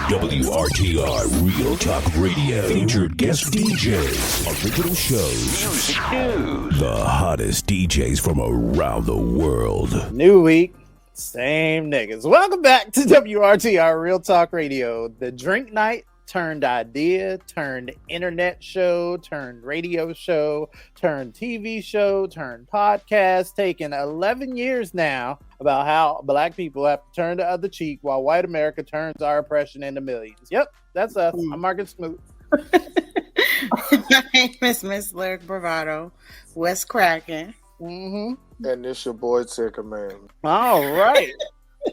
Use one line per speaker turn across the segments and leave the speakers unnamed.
WRTR Real Talk Radio. Featured guest DJs, original shows, music news, the hottest DJs from around the world.
New week, same niggas. Welcome back to WRTR Real Talk Radio. The drink night turned idea, turned internet show, turned radio show, turned TV show, turned podcast, taking 11 years now about how black people have to turn the other cheek while white America turns our oppression into millions. Yep, that's us. I'm Marcus Smoot.
My name is Miss Lyric Bravado. What's cracking?
Mm-hmm.
And this your boy Ticker Man.
All right.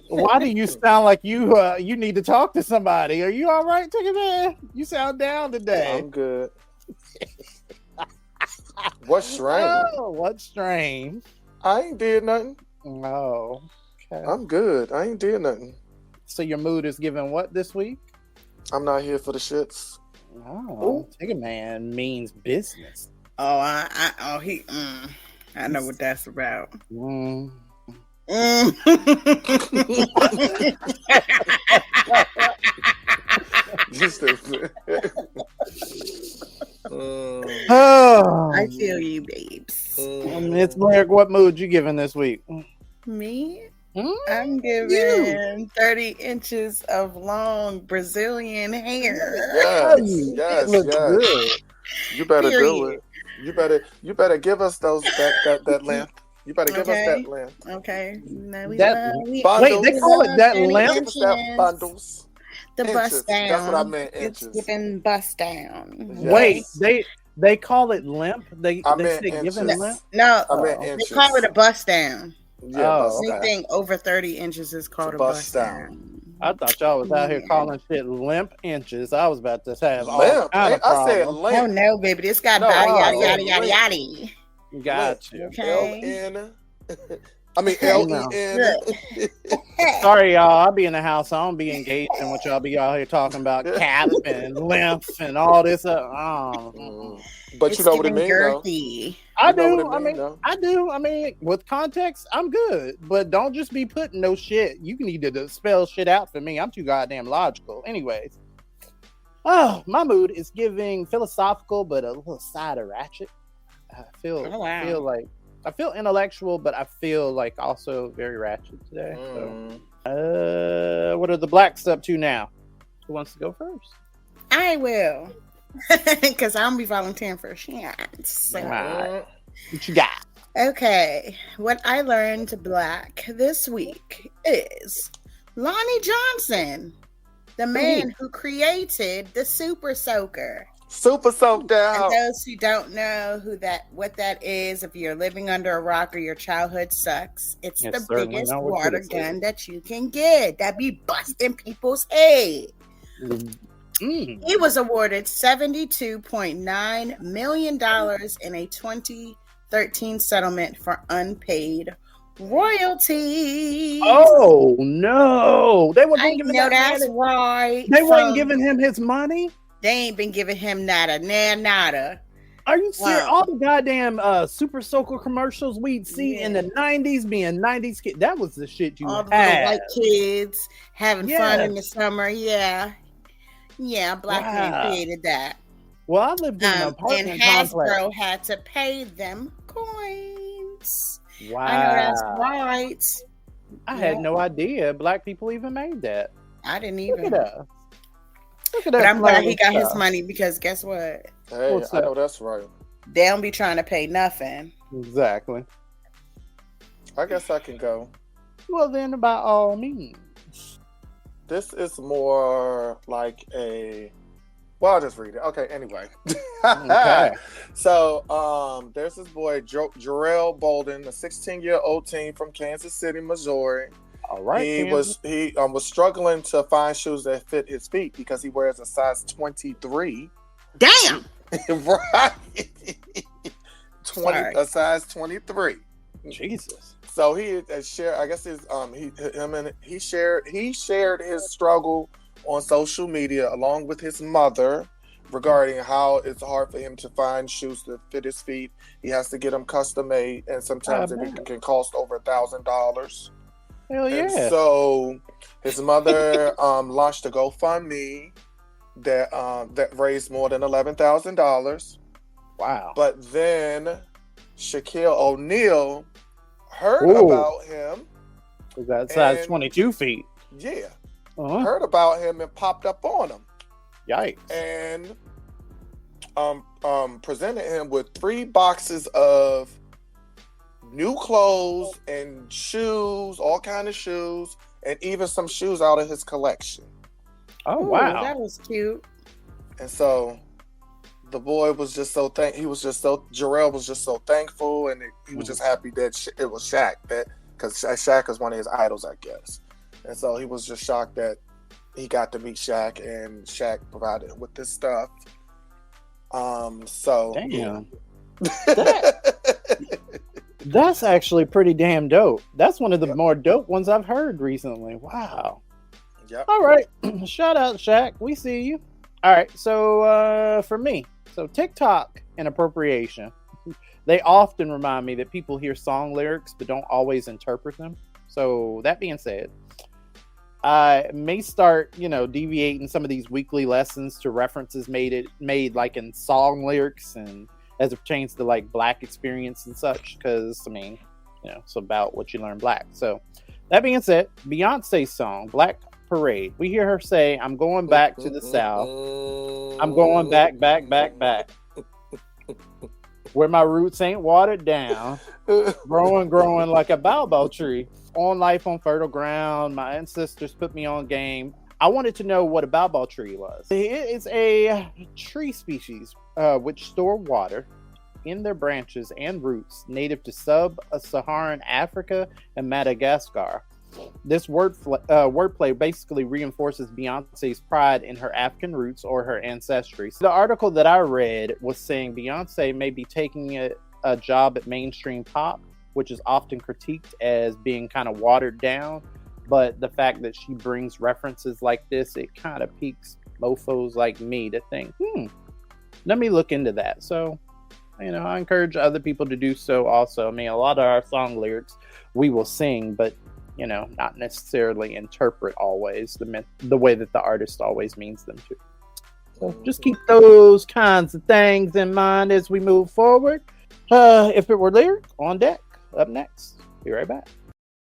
Why do you sound like you need to talk to somebody? Are you all right, Ticker Man? You sound down today.
I'm good. What strain?
Oh, what strain?
I ain't did nothing.
Oh, okay.
I'm good. I ain't did nothing.
So your mood is given what this week?
I'm not here for the shits.
Oh, Ticker Man means business.
Oh, I know what that's about.
Mm. Oh,
I feel you, babes.
Miss Lyric, what mood you giving this week?
Me? I'm giving 30 inches of long Brazilian hair.
Yes.
Good.
You better
Period.
do it. You better give us that lamp. You better give us that lamp.
Okay. Now
Wait, they call it that lamp?
Give us that bundles.
The
Inches.
bust down.
That's what I meant,
It's
inches.
giving bust down.
Yes.
Wait, they call it limp? They
meant
say giving
inches.
limp?
No,
I meant
they
inches.
call it a bust down.
Yeah,
Oh,
bust
Anything over 30 inches is called a
bust
bust
down.
down.
I thought y'all was out here calling shit limp inches. I was about to have all
Limp.
kind of
I said
problems.
Oh
lamp.
no, baby, this got
No,
yada
wow.
yada yada yada.
Got you.
Okay.
L-N. I mean L-E-N.
Sorry, y'all. I'll be in the house. I don't be engaged in what y'all be out here talking about cap and length and all this.
But
It's
you know what it
giving
means, though.
girthy.
I
You know
do.
what it mean, though.
I do. I mean, with context, I'm good. But don't just be putting no shit. You need to spell shit out for me. I'm too goddamn logical. Anyways. Oh, my mood is giving philosophical, but a little side of ratchet. I feel intellectual, but I feel like also very ratchet today. So, what are the blacks up to now? Who wants to go first?
I will. Because I don't be volunteering for a chance. So.
Right. What you got?
Okay. What I learned black this week is Lonnie Johnson, the man who created the Super Soaker.
Super soaked
And
down.
those who don't know what that is, if you're living under a rock or your childhood sucks, it's
Yes,
the
certainly
biggest
know what
water
it is.
gun that you can get. That be busting people's head. He was awarded $72.9 million in a 2013 settlement for unpaid royalties.
Oh no! They were
I
giving
know
that
that's
man-
right.
They weren't giving him his money.
They ain't been giving him nada.
Are you serious?
Wow.
All the goddamn Super Soaker commercials we'd see in the 90s being 90s kids. That was the shit you
All the
had.
little white kids having fun in the
Yes.
summer. Yeah, black man created that.
Well, I lived in an
And
apartment
Hasbro
complex.
had to pay them coins.
Wow.
I know that's right.
I had no idea black people even made that.
I didn't
Look
even.
at us. Look at
But
us
I'm glad
learning
he got his
stuff.
money because guess what?
Hey,
What's
I
up?
know that's right.
They don't be trying to pay nothing.
Exactly.
I guess I can go.
Well, then, by all means.
This is more like a... Well, I'll just read it. Okay, anyway.
Okay.
So, there's this boy, Jarrell Bolden, a 16-year-old teen from Kansas City, Missouri.
All right.
He
Kansas.
was struggling to find shoes that fit his feet because he wears a size 23.
Damn.
Right.
Sorry.
A size 23.
Jesus.
So he shared. I guess he shared his struggle on social media along with his mother regarding how it's hard for him to find shoes that fit his feet. He has to get them custom made, and sometimes it can cost over $1,000.
Hell
And
yeah.
so his mother launched a GoFundMe that raised more than $11,000.
Wow.
But then Shaquille O'Neal heard
Ooh.
about him.
We got size
and
22 feet.
Yeah.
Uh-huh.
Heard about him and popped up on him.
Yikes.
And presented him with 3 boxes of new clothes and shoes, all kind of shoes, and even some shoes out of his collection.
Oh,
Ooh,
wow.
that was cute.
And so the boy was just so Jarrell was just so thankful, and he was just happy that it was Shaq, because Shaq is one of his idols, I guess. And so he was just shocked that he got to meet Shaq, and Shaq provided him with this stuff. So
damn. That's actually pretty damn dope. That's one of the more dope ones I've heard recently. Wow.
Yep.
All right. Shout out, Shaq. We see you. All right. So for me, TikTok and appropriation, they often remind me that people hear song lyrics but don't always interpret them. So that being said, I may start, deviating some of these weekly lessons to references made like in song lyrics and as it pertains to like Black experience and such, because it's about what you learn Black. So that being said, Beyonce's song Black Parade, we hear her say, "I'm going back to the South. I'm going back, where my roots ain't watered down, growing like a baobab tree. On life on fertile ground, my ancestors put me on game." I wanted to know what a baobab tree was. It is a tree species which store water in their branches and roots, native to sub-Saharan Africa and Madagascar. This wordplay basically reinforces Beyonce's pride in her African roots or her ancestry. So the article that I read was saying Beyonce may be taking a job at mainstream pop, which is often critiqued as being kind of watered down. But the fact that she brings references like this, it kind of piques mofos like me to think, let me look into that. So, I encourage other people to do so also. A lot of our song lyrics we will sing, but, not necessarily interpret always the way that the artist always means them to. So just keep those kinds of things in mind as we move forward. If it were lyric, on deck. Up next. Be right back.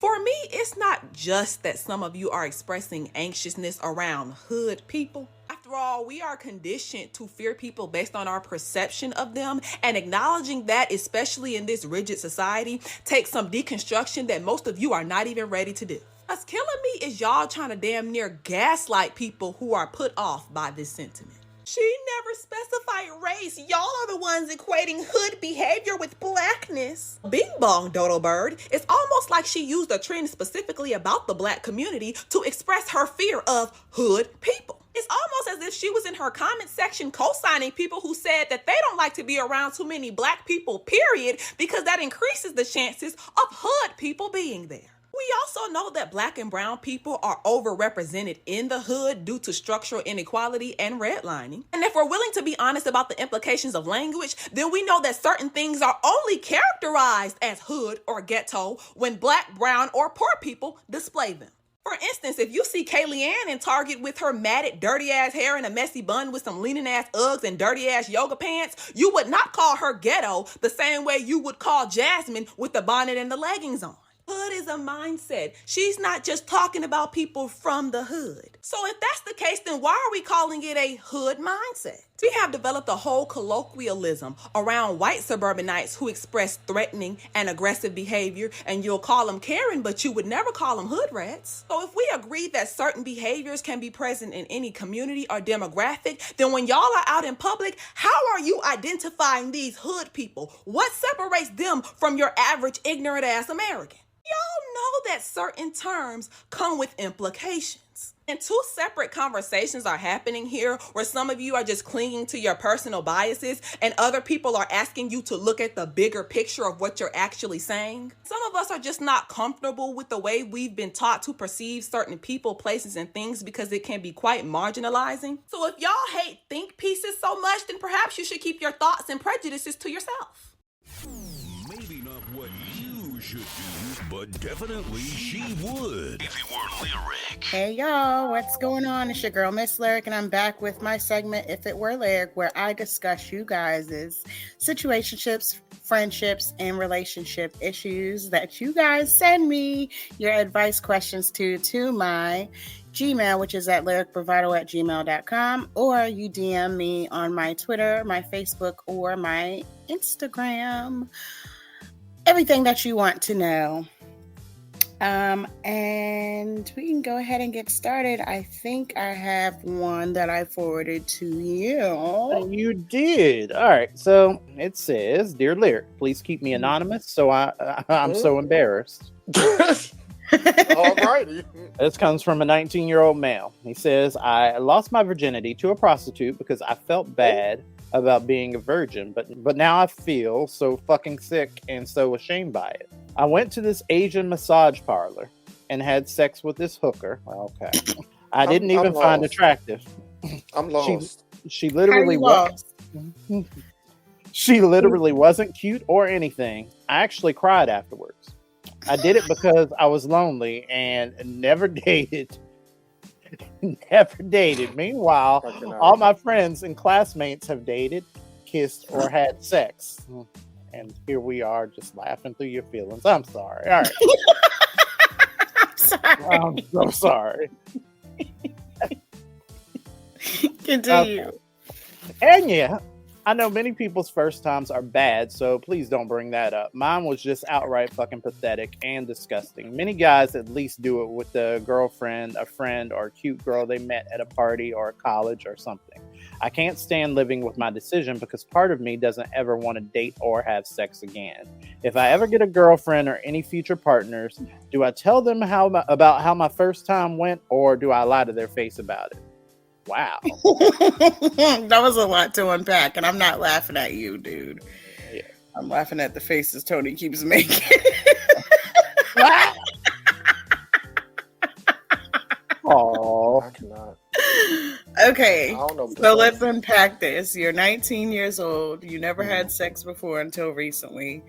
For me, it's not just that some of you are expressing anxiousness around hood people. After all, we are conditioned to fear people based on our perception of them, and acknowledging that, especially in this rigid society, takes some deconstruction that most of you are not even ready to do. What's killing me is y'all trying to damn near gaslight people who are put off by this sentiment. She never specified race. Y'all are the ones equating hood behavior with Blackness. Bing bong, dodo bird. It's almost like she used a trend specifically about the Black community to express her fear of hood people. It's almost as if she was in her comment section co-signing people who said that they don't like to be around too many Black people, period, because that increases the chances of hood people being there. We also know that Black and brown people are overrepresented in the hood due to structural inequality and redlining. And if we're willing to be honest about the implications of language, then we know that certain things are only characterized as hood or ghetto when Black, brown, or poor people display them. For instance, if you see Kayleigh in Target with her matted, dirty-ass hair and a messy bun with some leaning-ass Uggs and dirty-ass yoga pants, you would not call her ghetto the same way you would call Jasmine with the bonnet and the leggings on. Hood is a mindset. She's not just talking about people from the hood. So if that's the case, then why are we calling it a hood mindset? We have developed a whole colloquialism around white suburbanites who express threatening and aggressive behavior, and you'll call them Karen, but you would never call them hood rats. So if we agree that certain behaviors can be present in any community or demographic, then when y'all are out in public, how are you identifying these hood people? What separates them from your average ignorant ass American? Y'all know that certain terms come with implications. And two separate conversations are happening here where some of you are just clinging to your personal biases and other people are asking you to look at the bigger picture of what you're actually saying. Some of us are just not comfortable with the way we've been taught to perceive certain people, places, and things because it can be quite marginalizing. So if y'all hate think pieces so much, then perhaps you should keep your thoughts and prejudices to yourself.
Maybe not what you should do, but definitely she would if it were lyric.
Hey y'all, what's going on? It's your girl Miss Lyric, and I'm back with my segment If It Were Lyric, where I discuss you guys' situationships, friendships, and relationship issues that you guys send me your advice questions to my Gmail, which is at lyricbravado@gmail.com, or you DM me on my Twitter, my Facebook, or my Instagram. Everything that you want to know. And we can go ahead and get started. I think I have one that I forwarded to you.
You did. All right. So it says, "Dear Lyric, please keep me anonymous. So I'm so embarrassed."
All righty.
This comes from a 19-year-old male. He says, "I lost my virginity to a prostitute because I felt bad about being a virgin, but now I feel so fucking sick and so ashamed by it. I went to this Asian massage parlor and had sex with this hooker. Okay. I didn't even find attractive.
I'm lost.
She literally was. She literally wasn't cute or anything. I actually cried afterwards. I did it because I was lonely and never dated. Meanwhile, all my friends and classmates have dated, kissed, or had sex. And here we are just laughing through your feelings. I'm sorry. All right.
I'm sorry.
I'm so sorry.
Continue.
And yeah, I know many people's first times are bad, so please don't bring that up. Mine was just outright fucking pathetic and disgusting. Many guys at least do it with a girlfriend, a friend, or a cute girl they met at a party or a college or something. I can't stand living with my decision because part of me doesn't ever want to date or have sex again. If I ever get a girlfriend or any future partners, do I tell them about how my first time went, or do I lie to their face about it?" Wow.
That was a lot to unpack, and I'm not laughing at you, dude.
Yeah.
I'm laughing at the faces Tony keeps making.
Oh,
I cannot.
Okay,
I don't know.
so let's unpack this. You're 19 years old. You never had sex before until recently,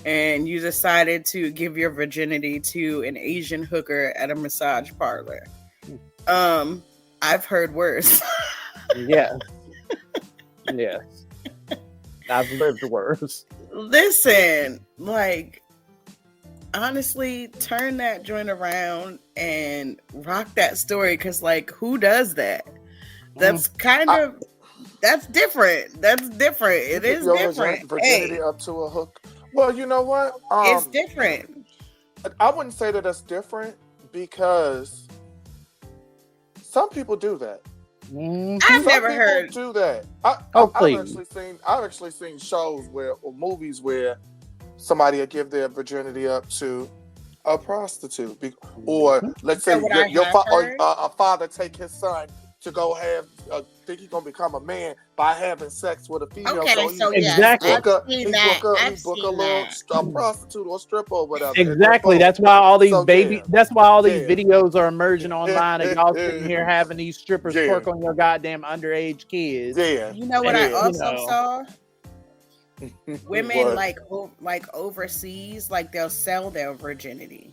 and you decided to give your virginity to an Asian hooker at a massage parlor. I've heard worse.
yes. Yes. I've lived worse.
Listen, like, honestly, turn that joint around and rock that story, because, like, who does that? That's that's different. That's different. It is different.
Virginity up to a hook. Well, you know what?
It's different.
I wouldn't say that it's different because some people do that.
I've never heard
do that. I've actually seen shows or movies where somebody will give their virginity up to a prostitute, or let's say a father take his son to go think he's gonna become a man by having sex with a female.
Okay, so
exactly.
He book a little prostitute or stripper or whatever.
Exactly. That's why all these That's why all these videos are emerging online, and y'all sitting here having these strippers twerk on your goddamn underage kids.
Yeah.
You know what I also saw? Women like overseas, like they'll sell their virginity.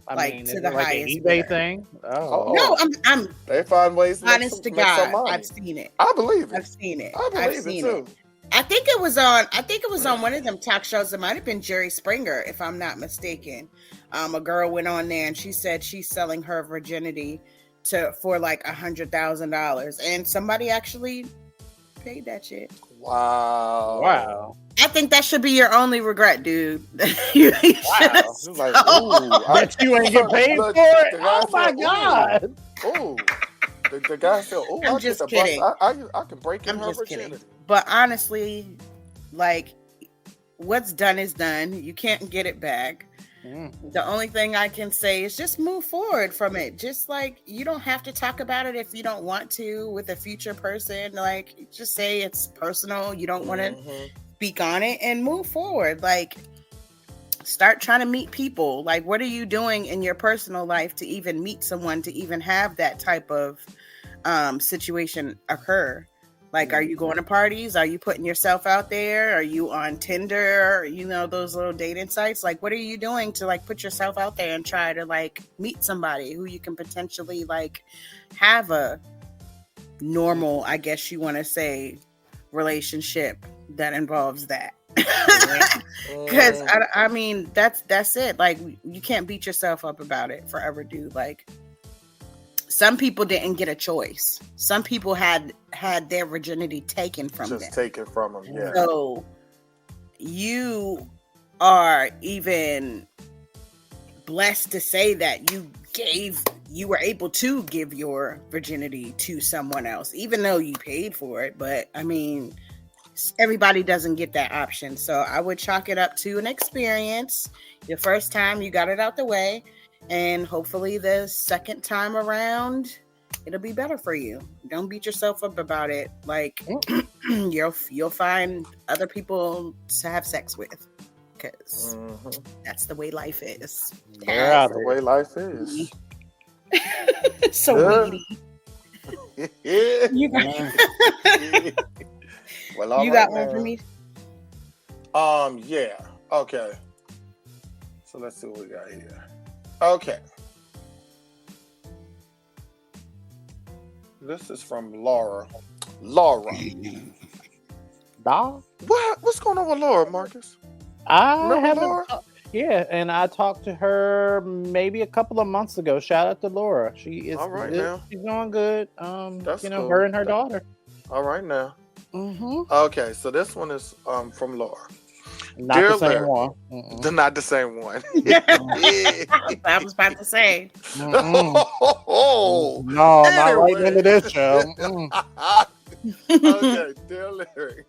I mean,
to the
like
highest
an eBay
bidder
thing.
No, I'm
they find ways.
Honest to God, I've seen it.
I believe it.
I've seen it.
I believe it too.
I think it was on one of them talk shows. It might have been Jerry Springer, if I'm not mistaken. A girl went on there and she said she's selling her virginity for like $100,000, and somebody actually paid that shit.
Wow.
I think that should be your only regret, dude. You
like,
that you ain't get paid for it. Oh my God.
Ooh. The guy said, "Oh,
I'm just kidding.
I can break in her virginity."
Kidding. But honestly, like, what's done is done. You can't get it back. The only thing I can say is just move forward from it. Just like, you don't have to talk about it if you don't want to with a future person. Like, just say it's personal. You don't want to speak on it and move forward. Like, start trying to meet people. Like, what are you doing in your personal life to even meet someone, to even have that type of situation occur? Like, are you going to parties? Are you putting yourself out there? Are you on Tinder? You know, those little dating sites? Like, what are you doing to like put yourself out there and try to like meet somebody who you can potentially like have a normal, I guess you want to say, relationship that involves that? Because I mean, that's it. Like, you can't beat yourself up about it forever, dude. Like, some people didn't get a choice. Some people had their virginity taken from them.
Just taken from them, yeah.
So you are even blessed to say that you were able to give your virginity to someone else, even though you paid for it. But I mean, everybody doesn't get that option. So I would chalk it up to an experience. The first time you got it out the way, and hopefully the second time around, it'll be better for you. Don't beat yourself up about it. Like, you'll find other people to have sex with, because that's the way life is.
That's the way life is.
So weedy. You got, you got one for me?
Yeah. Okay. So let's see what we got here. Okay. This is from Laura.
Dog?
What's going on with Laura, Marcus?
I haven't.
Laura?
Yeah, and I talked to her maybe a couple of months ago. Shout out to Laura. She is
all right
good.
now.
She's doing good.
That's cool.
Her and her daughter.
All right now.
Mm-hmm.
Okay, so this one is from Laura.
Not
Dear
the same
Larry.
one.
They're not the same one.
I was about to say.
Oh,
no,
anyway.
not right into this show.
Okay, dear Larry.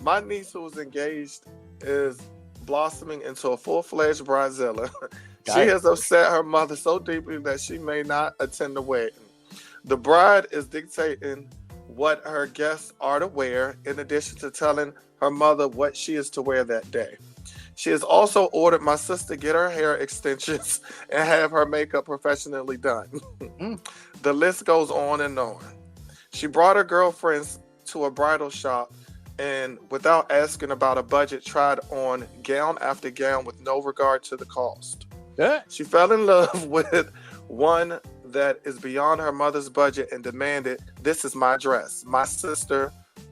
My niece who was engaged is blossoming into a full-fledged bridezilla. She has upset her mother so deeply that she may not attend the wedding. The bride is dictating what her guests are to wear, in addition to telling her mother what she is to wear that day. She has also ordered my sister get her hair extensions and have her makeup professionally done. The list goes on and on. She brought her girlfriends to a bridal shop and, without asking about a budget, tried on gown after gown with no regard to the cost.
Yeah.
She fell in love with one that is beyond her mother's budget and demanded, "This is my dress." My sister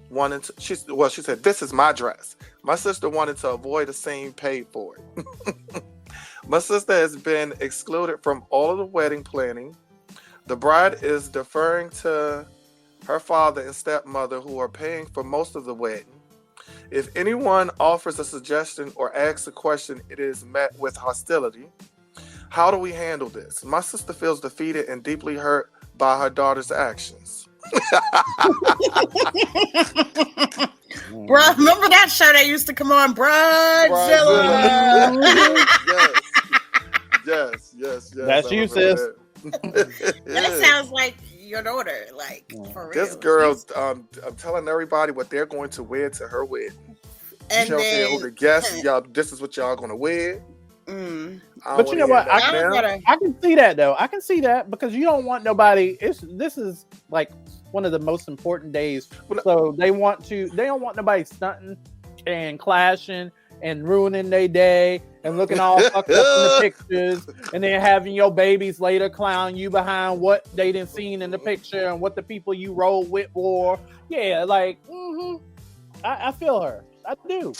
wanted to, she said, "This is my dress." My sister wanted to avoid a scene, paid for it. My sister has been excluded from all of the wedding planning. The bride is deferring to her father and stepmother, who are paying for most of the wedding. If anyone offers a suggestion or asks a question, it is met with hostility. How do we handle this? My sister feels defeated and deeply hurt by her daughter's actions.
Bruh, remember that show that used to come on, Bridezilla?
Yes.
That's you, sis.
That sounds like your daughter, like, for real.
This girl, I'm telling everybody what they're going to wear to her wedding.
And
you
then,
who the guests, y'all, this is what y'all gonna wear.
But you know what? I can see that though. I can see that, because you don't want nobody. This is like one of the most important days. So they don't want nobody stunting and clashing and ruining their day and looking all fucked up in the pictures, and then having your babies later clown you behind what they didn't seen in the picture and what the people you rolled with wore. Yeah, like I feel her. I do.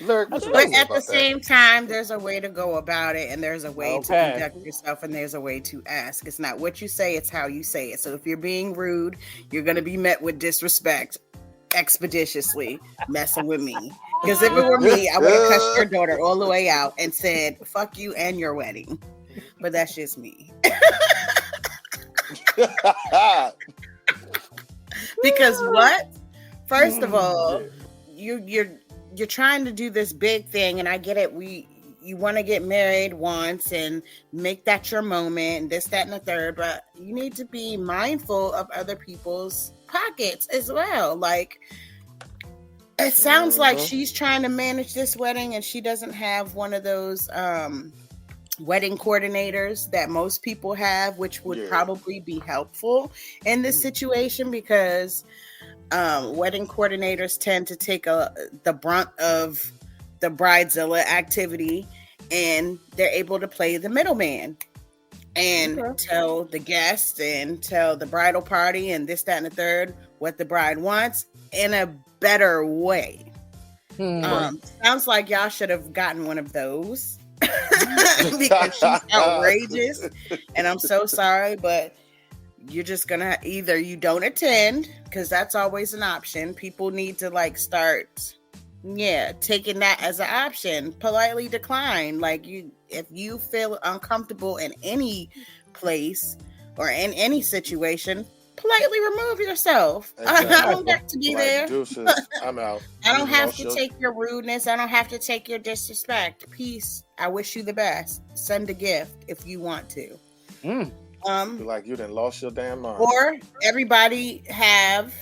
But at the same time, there's a way to go about it, and there's a way to conduct yourself, and there's a way to ask. It's not what you say, it's how you say it. So if you're being rude, you're going to be met with disrespect expeditiously, messing with me. Because if it were me, I would have cussed your daughter all the way out and said, "Fuck you and your wedding." But that's just me. Because what? First of all, you're trying to do this big thing, and I get it. You want to get married once and make that your moment, and this, that, and the third, but you need to be mindful of other people's pockets as well. Like, it sounds like she's trying to manage this wedding, and she doesn't have one of those wedding coordinators that most people have, which would probably be helpful in this situation, because Wedding coordinators tend to take the brunt of the bridezilla activity, and they're able to play the middleman and tell the guests and tell the bridal party and this, that, and the third what the bride wants in a better way. Sounds like y'all should have gotten one of those because she's outrageous, and I'm so sorry, but you're just gonna either you don't attend, because that's always an option. People need to like start taking that as an option. Politely decline. Like, if you feel uncomfortable in any place or in any situation, politely remove yourself.
Exactly.
I don't have to be there.
Deuces, I'm out.
I don't have to take your rudeness. I don't have to take your disrespect. Peace. I wish you the best. Send a gift if you want to.
Like you done lost your damn mind.
Or everybody have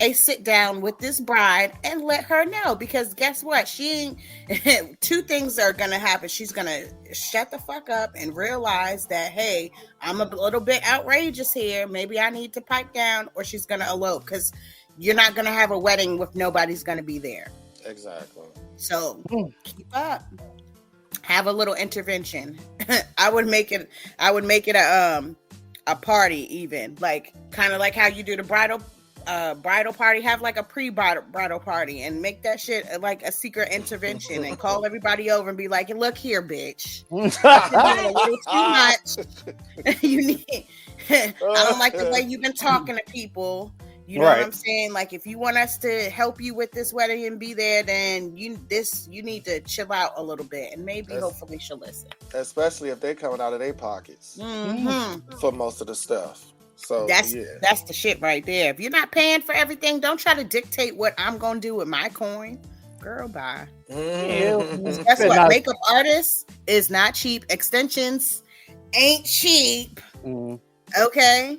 a sit down with this bride and let her know, because guess what? She ain't. Two things are gonna happen. She's gonna shut the fuck up and realize that, hey, I'm a little bit outrageous here. Maybe I need to pipe down, or she's gonna elope, because you're not gonna have a wedding if nobody's gonna be there.
Exactly.
So keep up. Have a little intervention. I would make it a party, even like kind of like how you do the bridal party. Have like a pre-bridal party and make that shit like a secret intervention and call everybody over and be like, look here, bitch. A little too much. You need. I don't like the way you've been talking to people. You know what I'm saying? Like, if you want us to help you with this wedding and be there, then you need to chill out a little bit, and maybe hopefully she'll listen.
Especially if they're coming out of their pockets for most of the stuff. So
that's the shit right there. If you're not paying for everything, don't try to dictate what I'm gonna do with my coin. Girl, bye. Guess what? Makeup artists is not cheap. Extensions ain't cheap. Okay,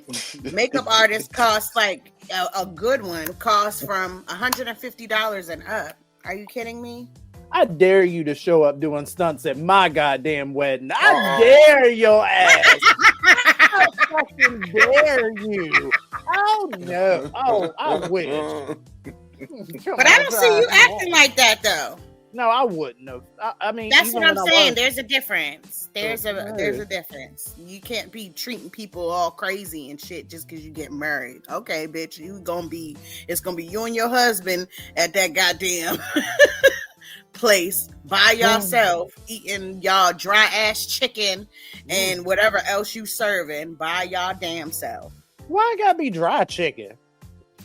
makeup artists cost like a good one costs from $150 and up. Are you kidding me?
I dare you to show up doing stunts at my goddamn wedding. I dare your ass. I fucking dare you. Oh no. Oh, I wish.
But I don't see you acting like that though.
No, I wouldn't have. I mean,
that's what I'm saying. There's a difference. There's a difference. You can't be treating people all crazy and shit just because you get married. Okay, bitch, it's gonna be you and your husband at that goddamn place by yourself, eating y'all dry ass chicken and whatever else you serving by y'all damn self.
Why it gotta be dry chicken?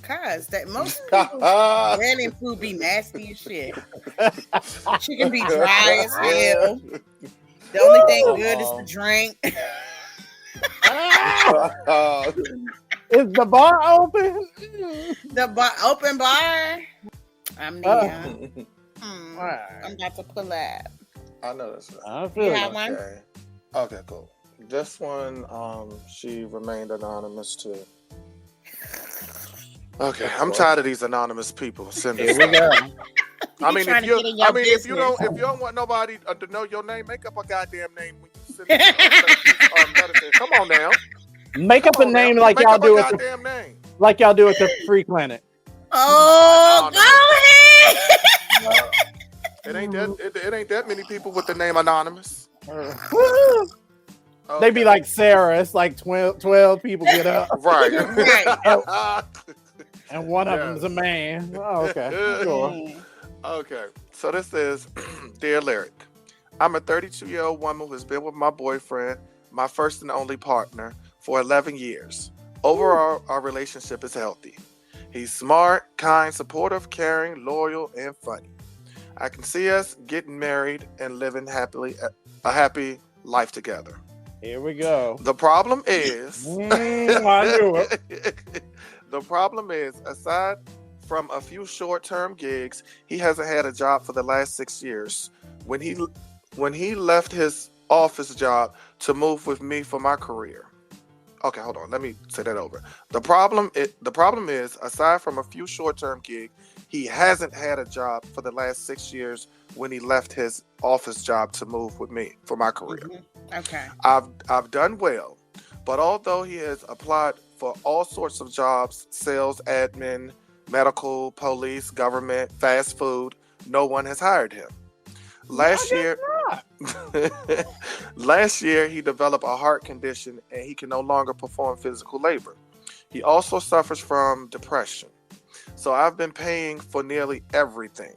Cause that most people's wedding food be nasty as shit. Chicken be dry as hell. The only thing good is the drink.
Is the bar open?
The open bar. I'm there. I'm about to pull up.
I know that's right.
I feel
have one?
Okay, cool. This one, she remained anonymous too. Okay, I'm tired of these anonymous people sending.
Here we go.
If you don't want nobody to know your name, make up a goddamn name when you send it. Come on now.
Make up a name like y'all do at the free clinic.
Oh, go ahead.
It ain't that many people with the name anonymous.
They be like Sarah. It's like 12 people get up.
Right.
And one of them's a man. Oh, okay. Sure.
Okay. So this is Dear Lyric. I'm a 32-year-old woman who's been with my boyfriend, my first and only partner, for 11 years. Overall, our relationship is healthy. He's smart, kind, supportive, caring, loyal, and funny. I can see us getting married and living a happy life together.
Here we go.
The problem is...
I knew it.
The problem is, aside from a few short-term gigs, he hasn't had a job for the last 6 years. When he left his office job to move with me for my career. Okay, hold on. Let me say that over. The problem is, aside from a few short-term gigs, he hasn't had a job for the last 6 years when he left his office job to move with me for my career.
Okay.
I've done well, but although he has applied for all sorts of jobs, sales, admin, medical, police, government, fast food. No one has hired him. Last year, he developed a heart condition and he can no longer perform physical labor. He also suffers from depression. So I've been paying for nearly everything.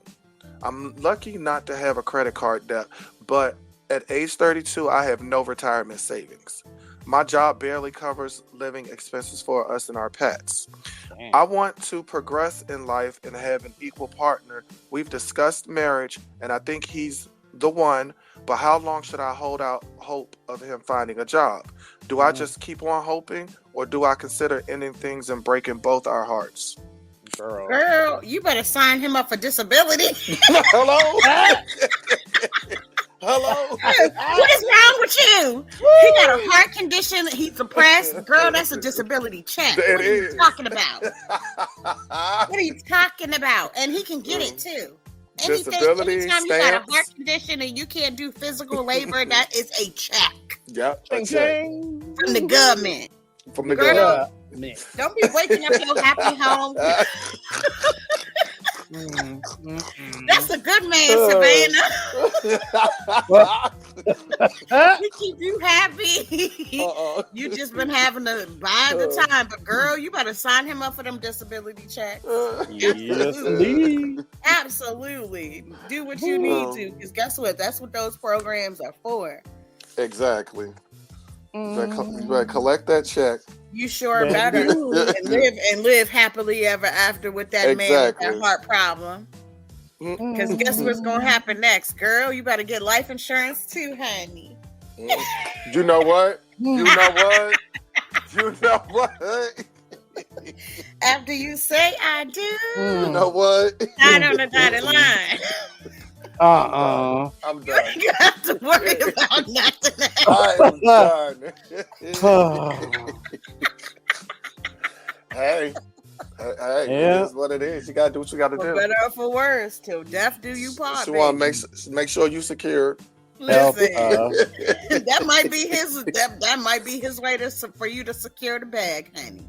I'm lucky not to have a credit card debt, but at age 32, I have no retirement savings. My job barely covers living expenses for us and our pets.
Damn.
I want to progress in life and have an equal partner. We've discussed marriage, and I think he's the one, but how long should I hold out hope of him finding a job? Do I just keep on hoping, or do I consider ending things and breaking both our hearts?
Girl, you better sign him up for disability.
Hello? Hello?
What is wrong with you? He got a heart condition. He's depressed. Girl, that's a disability check. What are you talking about? What are you talking about? And he can get it too.
Disability,
anytime you got a heart condition and you can't do physical labor, that is a check.
Yep, a check.
From the government.
From the
Girl,
government.
Don't be waking up your happy home. That's a good man, Savannah. He keep you happy. You just been having to buy the time, but girl, you better sign him up for them disability checks.
Yes, indeed.
Absolutely. Do what you need to, because guess what? That's what those programs are for.
Exactly. You better collect that check.
You sure better and live happily ever after with that man with that heart problem. Because guess what's gonna happen next, girl? You better get life insurance too, honey.
You know what? You know what? You know what?
After you say I do,
you know what?
Not on the dotted line.
I'm done.
You ain't have to worry about nothing else.
I am done. Hey, it is what it is. You gotta do what you gotta do.
For better or for worse, till death do you part.
She want to make sure you secure.
Listen, that might be his. That might be his way for you to secure the bag, honey.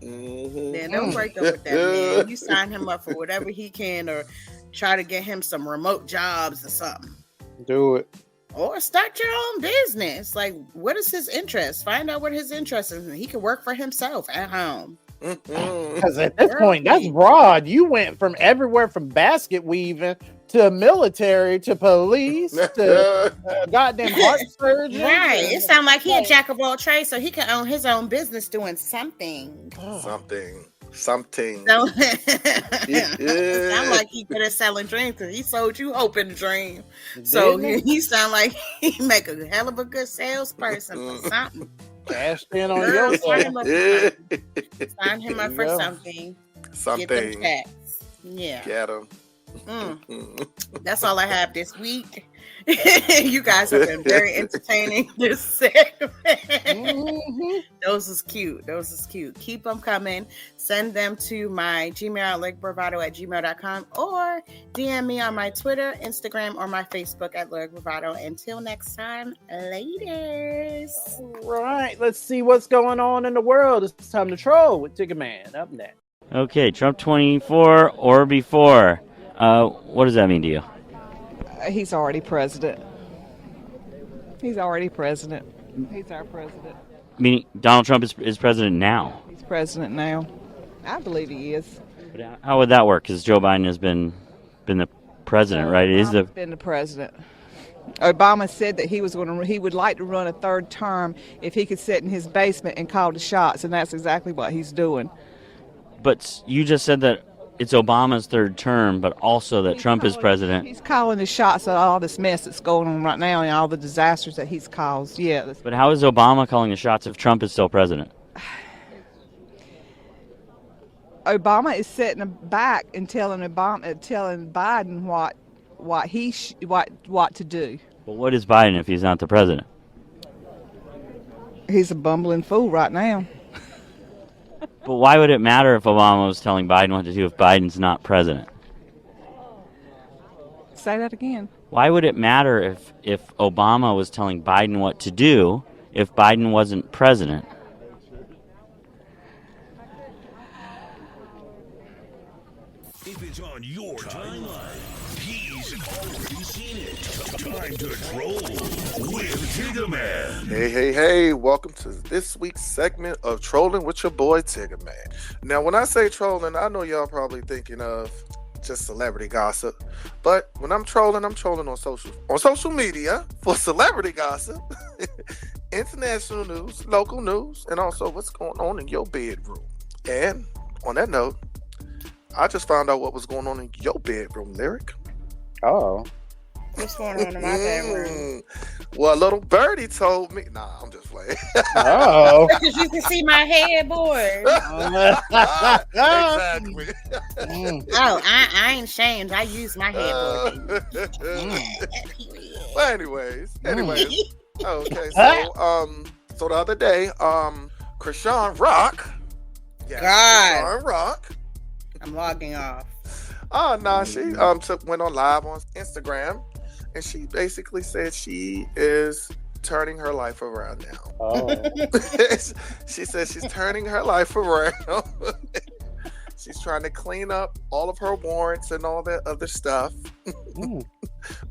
Then don't break up with that man. You sign him up for whatever he can, or try to get him some remote jobs or something.
Do it.
Or start your own business. Like, what is his interest? Find out what his interest is, and he can work for himself at home.
Because at this point, that's broad. You went from everywhere from basket weaving to military to police to goddamn heart surgeon.
Right. It sounds like he a jack of all trades, so he can own his own business doing something.
Something.
So, it sound like he could have selling dreams because he sold you hope in the dream. So he sound like he make a hell of a good salesperson for something.
Cashed in on your
sign him up for something. Get them checks. Yeah.
Get him.
That's all I have this week. You guys have been very entertaining this segment. Those is cute. Keep them coming. Send them to my Gmail at lurkbravado@gmail.com or DM me on my Twitter, Instagram, or my Facebook at Lurk Bravado. Until next time, ladies.
All right, let's see what's going on in the world. It's time to troll with Tigger Man. Up next.
Okay, Trump 24 or before. What does that mean to you?
He's already president. He's our president.
Meaning Donald Trump is president now?
He's president now. I believe he is.
But how would that work? Because Joe Biden has been the president, right?
He's been the president. Obama said that he would like to run a third term if he could sit in his basement and call the shots, and that's exactly what he's doing.
But you just said that it's Obama's third term, but also that Trump is president.
He's calling the shots at all this mess that's going on right now and all the disasters that he's caused. Yeah.
But how is Obama calling the shots if Trump is still president?
Obama is sitting back and telling Biden what to do.
But what is Biden if he's not the president?
He's a bumbling fool right now.
But why would it matter if Obama was telling Biden what to do if Biden's not president?
Say that again.
Why would it matter if Obama was telling Biden what to do if Biden wasn't president?
If it's on your timeline, he's already seen it. Time to troll with Tigger Man.
Hey, welcome to this week's segment of Trolling with your boy Tigger Man. Now, when I say trolling, I know y'all probably thinking of just celebrity gossip, but when I'm trolling on social media for celebrity gossip, international news, local news, and also what's going on in your bedroom. And on that note, I just found out what was going on in your bedroom, Lyric.
Oh.
What's going on in my bedroom?
Well, little birdie told me. Nah, I'm just playing.
Oh.
Because you can see my headboard.
Exactly.
Oh, I ain't shamed. I use my headboard.
Well, anyways. Okay, so the other day, Krishan Rock. Yeah,
God.
Krishan Rock.
I'm logging off.
Oh no, she went on live on Instagram, and she basically said she is turning her life around now.
Oh.
She said she's turning her life around. She's trying to clean up all of her warrants and all that other stuff.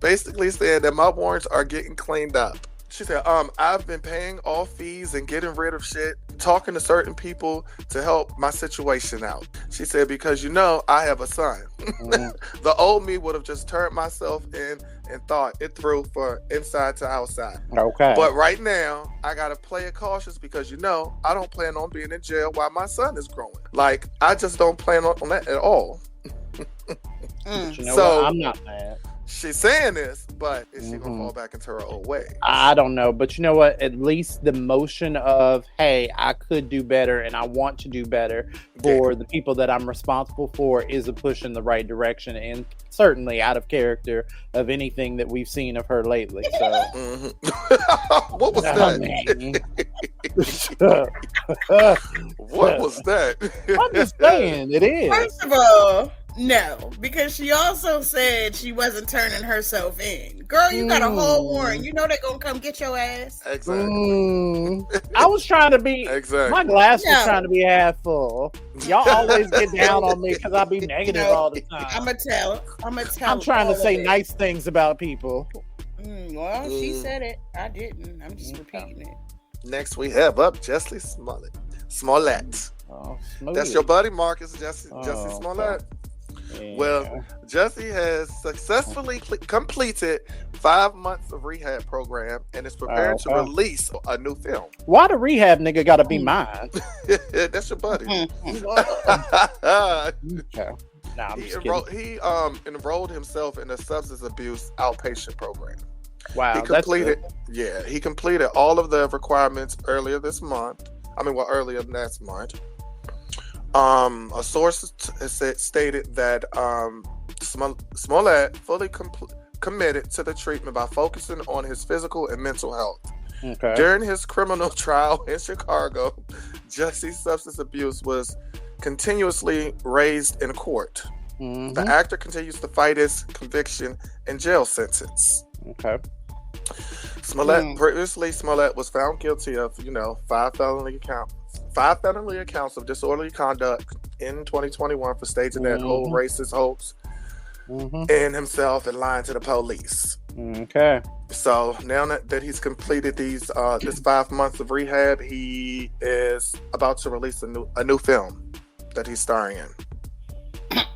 Basically saying that my warrants are getting cleaned up. She said, I've been paying all fees and getting rid of shit, talking to certain people to help my situation out. She said, because I have a son. The old me would have just turned myself in and thought it through for inside to outside.
Okay.
But right now, I got to play it cautious because, I don't plan on being in jail while my son is growing. Like, I just don't plan on that at all.
But what? I'm not mad.
She's saying this, but is she going to fall back into her old way?
I don't know. But you know what? At least the motion of, hey, I could do better and I want to do better for the people that I'm responsible for is a push in the right direction and certainly out of character of anything that we've seen of her lately. So,
What was that? What was that?
I'm just saying, it is.
First of all, no, because she also said she wasn't turning herself in. Girl, you got a whole warrant. You know they're going to come get your ass.
Exactly.
I was trying to be, my glass was trying to be half full. Y'all always get down on me because I be negative all the time.
I'm going to tell.
I'm trying to say nice things about people.
Well, she said it. I didn't. I'm just repeating it.
Next we have up Jessie Smollett.
Oh,
that's your buddy Marcus, Jessie Smollett.
Yeah.
Well, Jessie has successfully completed 5 months of rehab program and is preparing to release a new film.
Why the rehab nigga gotta be mine?
That's your buddy.
Okay. Nah,
he enrolled himself in a substance abuse outpatient program.
Wow,
he completed all of the requirements earlier this month. Earlier last month. A source stated that Smollett fully committed to the treatment by focusing on his physical and mental health.
Okay.
During his criminal trial in Chicago, Jessie's substance abuse was continuously raised in court. The actor continues to fight his conviction and jail sentence.
Okay.
Previously, Smollett was found guilty of, 5 felony accounts of disorderly conduct in 2021 for staging that whole racist hoax in himself and lying to the police.
Okay.
So now that he's completed this 5 months of rehab, he is about to release a new film that he's starring in.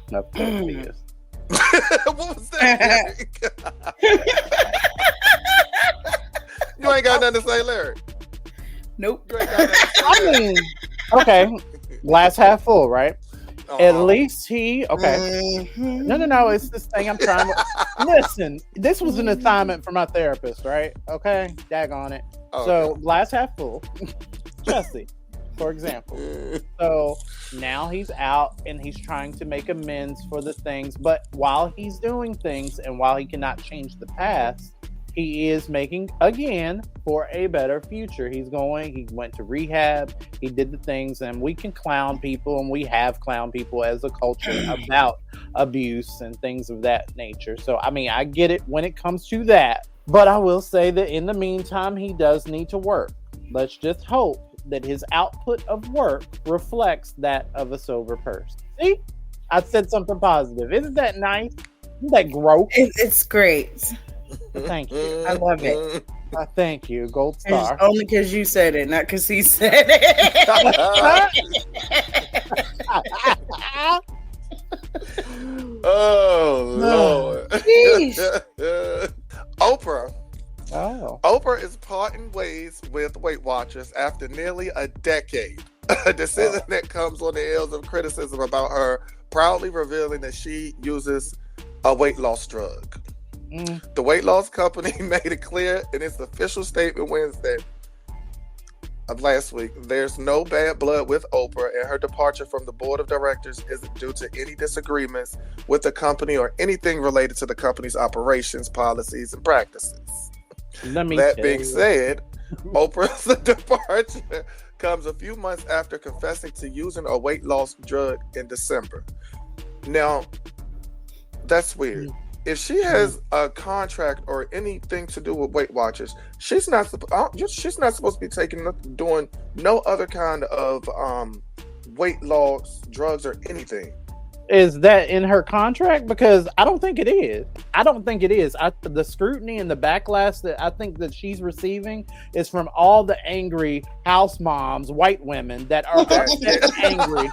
What
was that? You ain't got nothing to say, Larry.
Nope.
Okay. Glass half full, right? At least he, No, it's this thing I'm trying to, listen, this was an assignment for my therapist, right? Okay, daggone it. So, glass half full, Jesse, for example. So, now he's out and he's trying to make amends for the things, but while he's doing things and while he cannot change the past, he is making, again, for a better future. He went to rehab, he did the things, and we can clown people, and we have clowned people as a culture about abuse and things of that nature. So, I get it when it comes to that. But I will say that in the meantime, he does need to work. Let's just hope that his output of work reflects that of a sober person. See? I said something positive. Isn't that nice? Isn't that gross?
It's great.
Thank you.
I love it.
Thank you. Gold star.
Only because you said it, not because he said it.
Oh, Lord. Oprah.
Oh.
Oprah is parting ways with Weight Watchers after nearly a decade. A decision that comes on the heels of criticism about her proudly revealing that she uses a weight loss drug. The weight loss company made it clear in its official statement Wednesday of last week, there's no bad blood with Oprah, and her departure from the board of directors isn't due to any disagreements with the company or anything related to the company's operations, policies, and practices. That being said, Oprah's departure comes a few months after confessing to using a weight loss drug in December. Now, that's weird. If she has a contract or anything to do with Weight Watchers, she's not supposed to be doing no other kind of weight loss drugs or anything.
Is that in her contract? Because I don't think it is. The scrutiny and the backlash that I think that she's receiving is from all the angry house moms, white women that are angry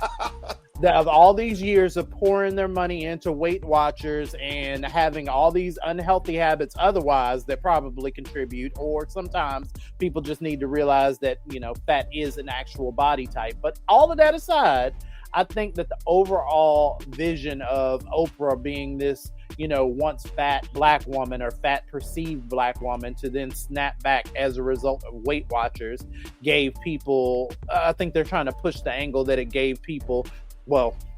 that of all these years of pouring their money into Weight Watchers and having all these unhealthy habits otherwise that probably contribute, or sometimes people just need to realize that, fat is an actual body type. But all of that aside, I think that the overall vision of Oprah being this, once fat black woman or fat perceived black woman to then snap back as a result of Weight Watchers gave people, I think they're trying to push the angle that it gave people,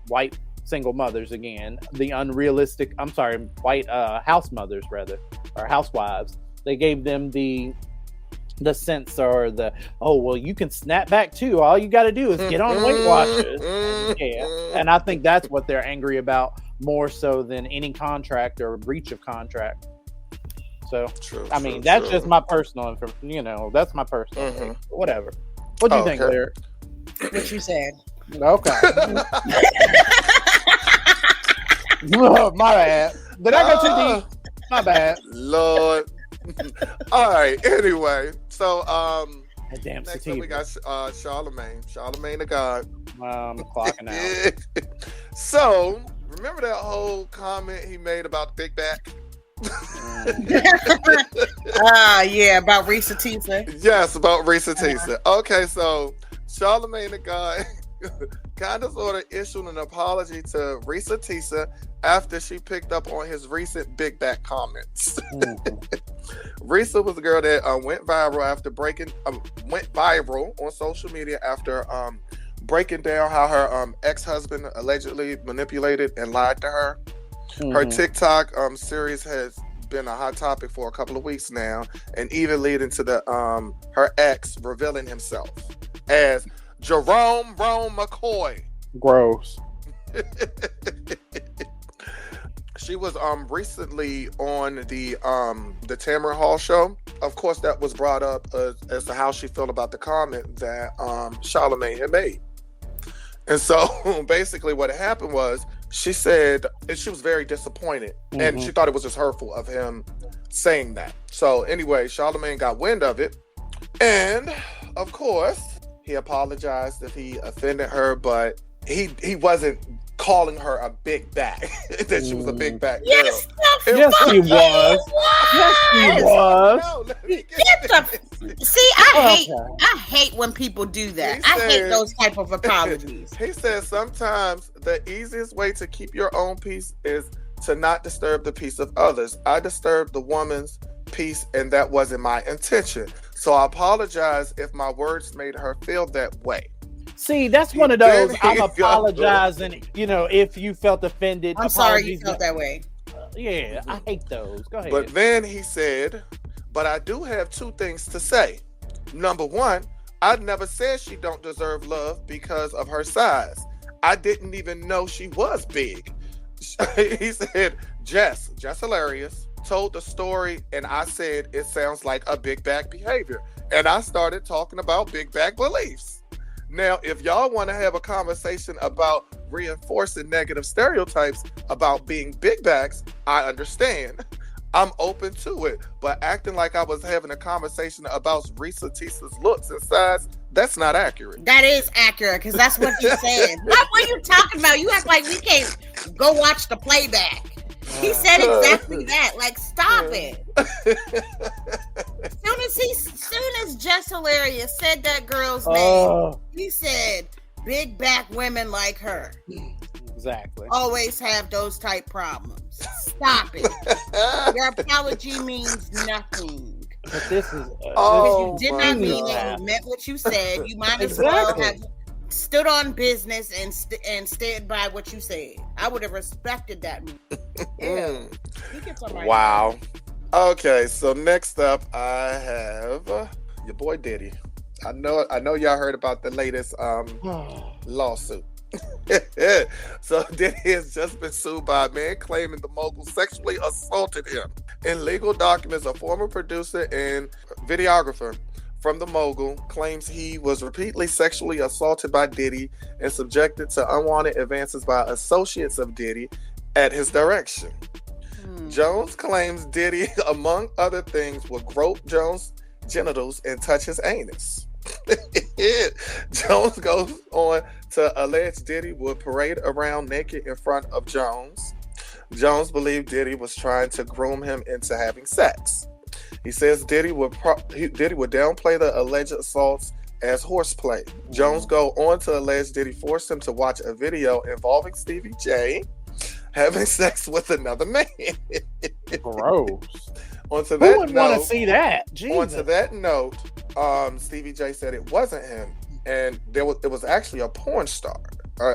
white single mothers again, white house mothers rather, or housewives. They gave them the sense or you can snap back too. All you got to do is get on Weight Watchers. And I think that's what they're angry about more so than any contract or breach of contract. So, that's just my personal that's my personal thing. Whatever. What do you think, Lyric?
What you said.
Okay. My bad. Did I go too deep? My bad.
Lord. All right. Anyway, so
damn
next up we got Charlemagne the God.
I'm clocking out.
So remember that whole comment he made about the big back?
Yeah, about Risa Tisa.
Yes, about Risa Tisa. Okay, so Charlemagne the God kind of sort of issued an apology to Risa Tisa after she picked up on his recent big back comments. Risa was a girl that went viral on social media after breaking down how her ex-husband allegedly manipulated and lied to her. Her TikTok series has been a hot topic for a couple of weeks now, and even leading to her ex revealing himself as Jerome McCoy.
Gross.
She was recently on the Tamron Hall show. Of course, that was brought up as to how she felt about the comment that Charlemagne had made. And so basically what happened was she said, and she was very disappointed, and she thought it was just hurtful of him saying that. So anyway, Charlemagne got wind of it, and of course he apologized if he offended her, but he wasn't calling her a big back. That she was a big back girl.
Yes,
he was. Yes, he was.
See, I hate when people do that. I hate those type of apologies.
He said sometimes the easiest way to keep your own peace is to not disturb the peace of others. I disturbed the woman's peace, and that wasn't my intention. So I apologize if my words made her feel that way.
See, that's one of those, I'm apologizing, if you felt offended.
I'm sorry you felt that way.
Yeah, I hate those. Go ahead.
But then he said, but I do have two things to say. Number one, I never said she don't deserve love because of her size. I didn't even know she was big. He said, Jess hilarious, told the story, and I said it sounds like a big back behavior. And I started talking about big back beliefs. Now, if y'all want to have a conversation about reinforcing negative stereotypes about being big backs, I understand. I'm open to it. But acting like I was having a conversation about Risa Tisa's looks and size, that's not accurate.
That is accurate, because that's what you said. What were you talking about? You act like we can't go watch the playback. He said exactly that. Like, stop it. Soon as Just Hilarious said that girl's name, he said, big back women like her.
Exactly.
Always have those type problems. Stop it. Your apology means nothing.
But this is
you did not mean it. You meant what you said. You might as well have stood on business and stood by what you said. I would have respected that.
Wow. Okay, so next up I have your boy Diddy. I know y'all heard about the latest lawsuit. So Diddy has just been sued by a man claiming the mogul sexually assaulted him. In legal documents, a former producer and videographer from the mogul claims he was repeatedly sexually assaulted by Diddy and subjected to unwanted advances by associates of Diddy at his direction. Jones claims Diddy, among other things, would grope Jones' genitals and touch his anus. Jones goes on to allege Diddy would parade around naked in front of Jones. Jones believed Diddy was trying to groom him into having sex. He says Diddy would downplay the alleged assaults as horseplay. Jones go on to allege Diddy forced him to watch a video involving Stevie J having sex with another man.
Gross.
Who
would want to see that? Jesus.
Onto that note, Stevie J said it wasn't him, and it was actually a porn star,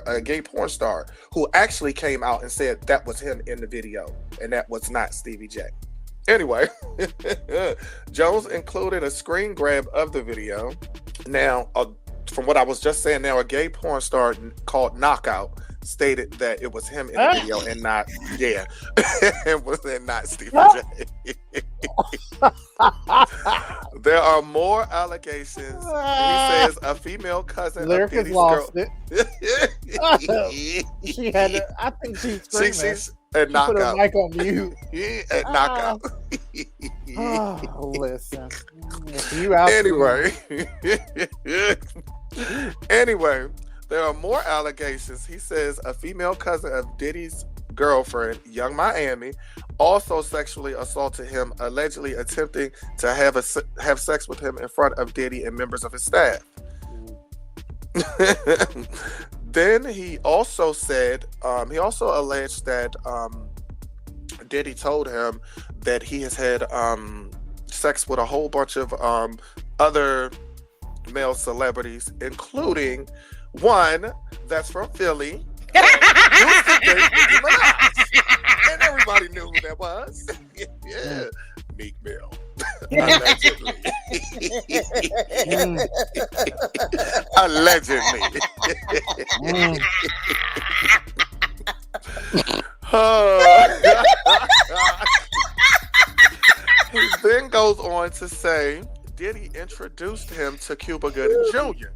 a gay porn star, who actually came out and said that was him in the video, and that was not Stevie J. Anyway, Jones included a screen grab of the video. Now, from what I was just saying, now a gay porn star called Knockout stated that it was him in the video and not, it was not Stevie J. There are more allegations. He says a female cousin of Diddy's girl.
She had to, I think she's screaming.
She's at Knockout.
Put her mic on mute.
At Knockout.
Listen. You out
Anyway, there are more allegations. He says a female cousin of Diddy's girlfriend, Young Miami, also sexually assaulted him, allegedly attempting to have sex with him in front of Diddy and members of his staff. Then he also said, he also alleged that Diddy told him that he has had sex with a whole bunch of other male celebrities, including one that's from Philly. And everybody knew who that was. Meek Mill. Allegedly. Allegedly. He then goes on to say Diddy introduced him to Cuba Gooding Jr.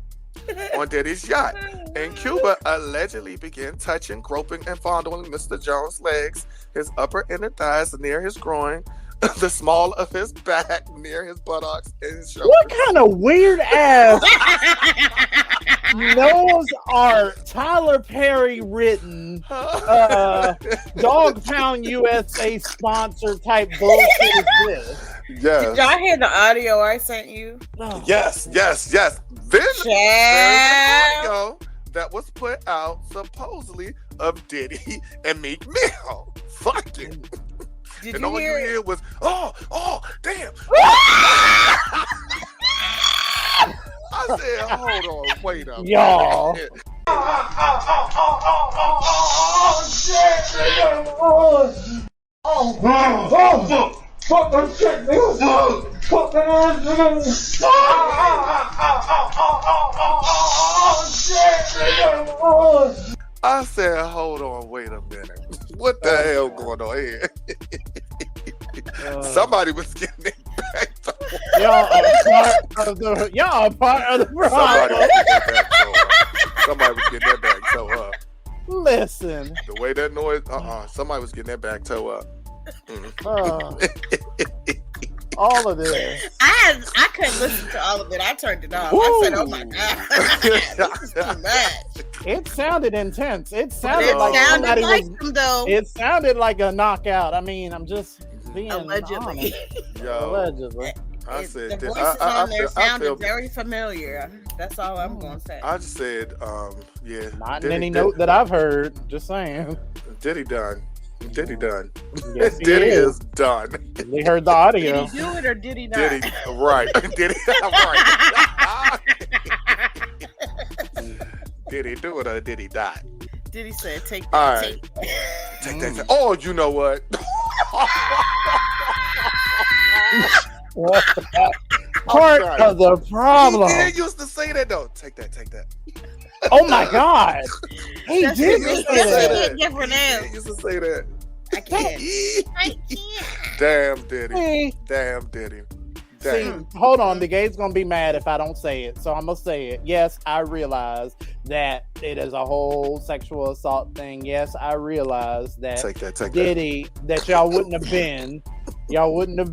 on Diddy's yacht, and Cuba allegedly began touching, groping, and fondling Mr. Jones' legs, his upper inner thighs near his groin, the small of his back near his buttocks, and his shoulders.
What kind of weird ass Noah's Ark, Tyler Perry written, Dog Pound USA sponsor type bullshit is this?
Yes.
Did y'all hear the audio I sent you?
Oh.
Yes. Then there's an audio that was put out supposedly of Diddy and Meek Mill fucking.
Did
and
you
all
hear
you hear was, oh, damn. I said, hold on, wait a minute.
Y'all.
I said, hold on, wait a minute. What the hell going on here? Somebody was getting it back.
Y'all are part of the problem.
Somebody was getting that back toe up.
Listen.
The way that noise, somebody was getting that back toe up.
All of this.
I couldn't listen to all of it. I turned it off. I said, "Oh my god, this is too much."
It sounded intense. It sounded like
him, though.
It sounded like a knockout. I mean, I'm just being
allegedly.
Allegedly.
I said
the voices on there sounded very familiar. That's all I'm gonna say.
I just said, yeah.
Not in any note that I've heard. Just saying.
Diddy done. Diddy done.
Yes,
Diddy is done.
We heard the audio.
Did he do it or did he not?
Diddy, right. Diddy, right. Did he do it or did he die?
Diddy said, take that.
All right. Take that. Oh, you know what?
Part of the problem.
He did used to say that though. Take that.
Oh my God. He did say that.
He used to say that.
I can't.
Damn Diddy. Damn Diddy. Damn.
See, hold on. The gate's going to be mad if I don't say it. So I'm going to say it. Yes, I realize that it is a whole sexual assault thing. Yes, I realize that
Take
Diddy, that y'all wouldn't have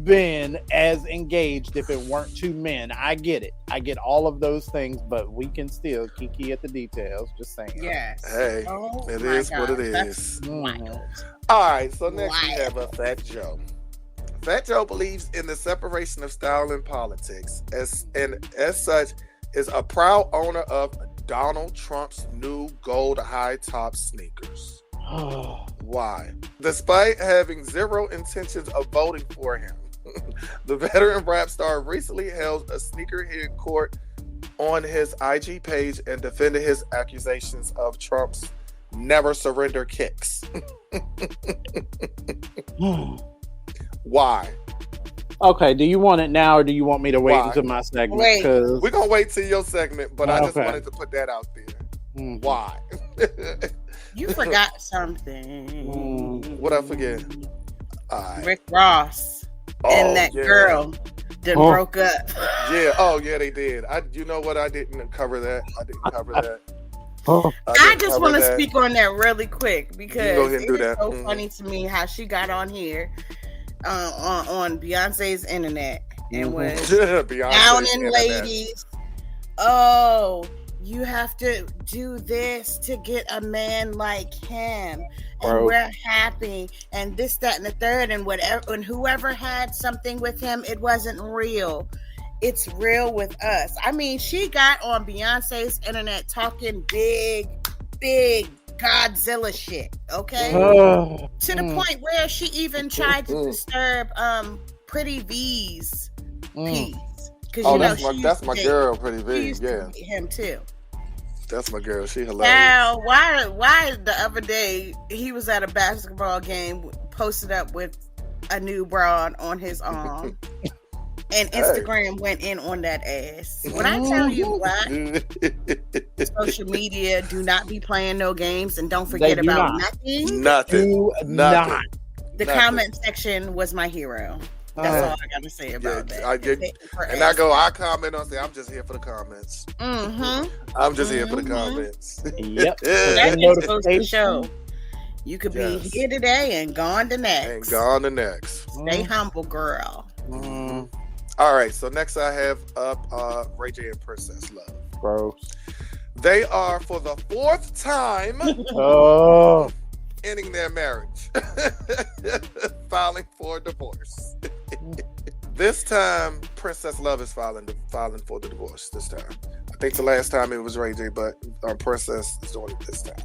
been as engaged if it weren't two men. I get it. I get all of those things, but we can still kiki at the details. Just saying.
Yes.
Hey, it is what it is.
Mhm.
All right, so next we have a Fat Joe. Fat Joe believes in the separation of style and politics, as such is a proud owner of Donald Trump's new gold high-top sneakers. Why? Despite having zero intentions of voting for him, the veteran rap star recently held a sneakerhead court on his IG page and defended his accusations of Trump's never surrender kicks. Why?
Okay, do you want it now or do you want me to wait until my segment?
We're going to wait till your segment, but I just wanted to put that out there.
Mm-hmm.
Why?
You forgot something.
What I forget?
Rick Ross and that girl that broke up.
Yeah. Oh, yeah, they did. You know what? I didn't cover that.
I just want to speak on that really quick because
it's
so funny to me how she got on here on Beyonce's internet and was downing ladies. Oh, you have to do this to get a man like him, and we're happy, and this, that, and the third, and whatever. And whoever had something with him, it wasn't real. It's real with us. I mean, she got on Beyonce's internet talking big Godzilla shit, okay? To the point where she even tried to disturb Pretty V's peace.
That's my girl, Pretty V. Yeah,
him too.
That's my girl. She hilarious.
Now, why the other day he was at a basketball game, posted up with a new bra on his arm. And Instagram went in on that ass. When I tell you why, social media do not be playing no games, and don't forget about nothing.
Nothing.
The comment section was my hero. That's all I got to say about that.
I comment on say I'm just here for the comments. I'm just here for the comments.
Yep.
That just goes to show you could be here today and gone the next. Stay humble, girl.
All right, so next I have up Ray J and Princess Love.
Gross.
They are for the fourth time ending their marriage, filing for divorce. This time, Princess Love is filing for the divorce this time. I think the last time it was Ray J, but Princess is doing it this time.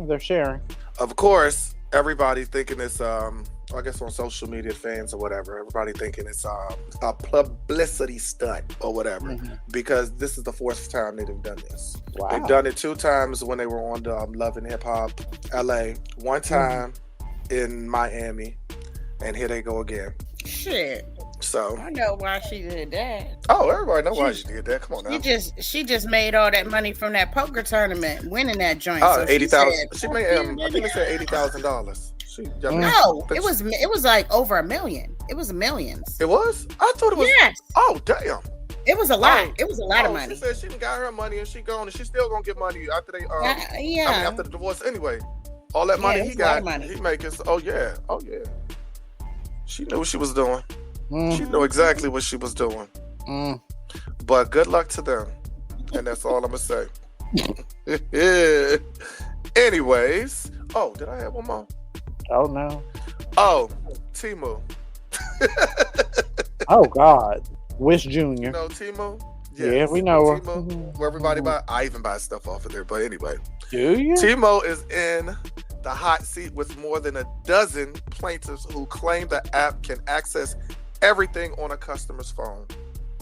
They're sharing.
Of course, everybody's thinking it's I guess on social media, fans or whatever, everybody thinking it's a publicity stunt or whatever, because this is the fourth time they've done this.
Wow.
They've done it 2 times when they were on the Love and Hip Hop LA, 1 time in Miami, and here they go again.
Shit.
So
I know why she did that.
Oh, everybody knows why she did that. Come on now.
She just made all that money from that poker tournament, winning that joint.
Oh, so $80,000. She made I think they said $80,000.
No, it was like over $1 million. It was millions.
It was? I thought it was.
Yes.
Oh, damn.
It was a lot.
Oh.
It was a lot of money.
She said she done got her money and she gone and she's still gonna get money after they
yeah.
after the divorce anyway. All that money he got, he making. Oh yeah. She knew what she was doing. She knew exactly what she was doing. But good luck to them, and that's all I'm gonna say. Anyways, did I have one more?
Oh no.
Oh, Temu.
Oh God. Wish Jr.
You know Temu?
Yes. Yeah, we know her.
Temu, where everybody buy. I even buy stuff off of there. But anyway,
do you?
Temu is in the hot seat with more than a dozen plaintiffs who claim the app can access everything on a customer's phone.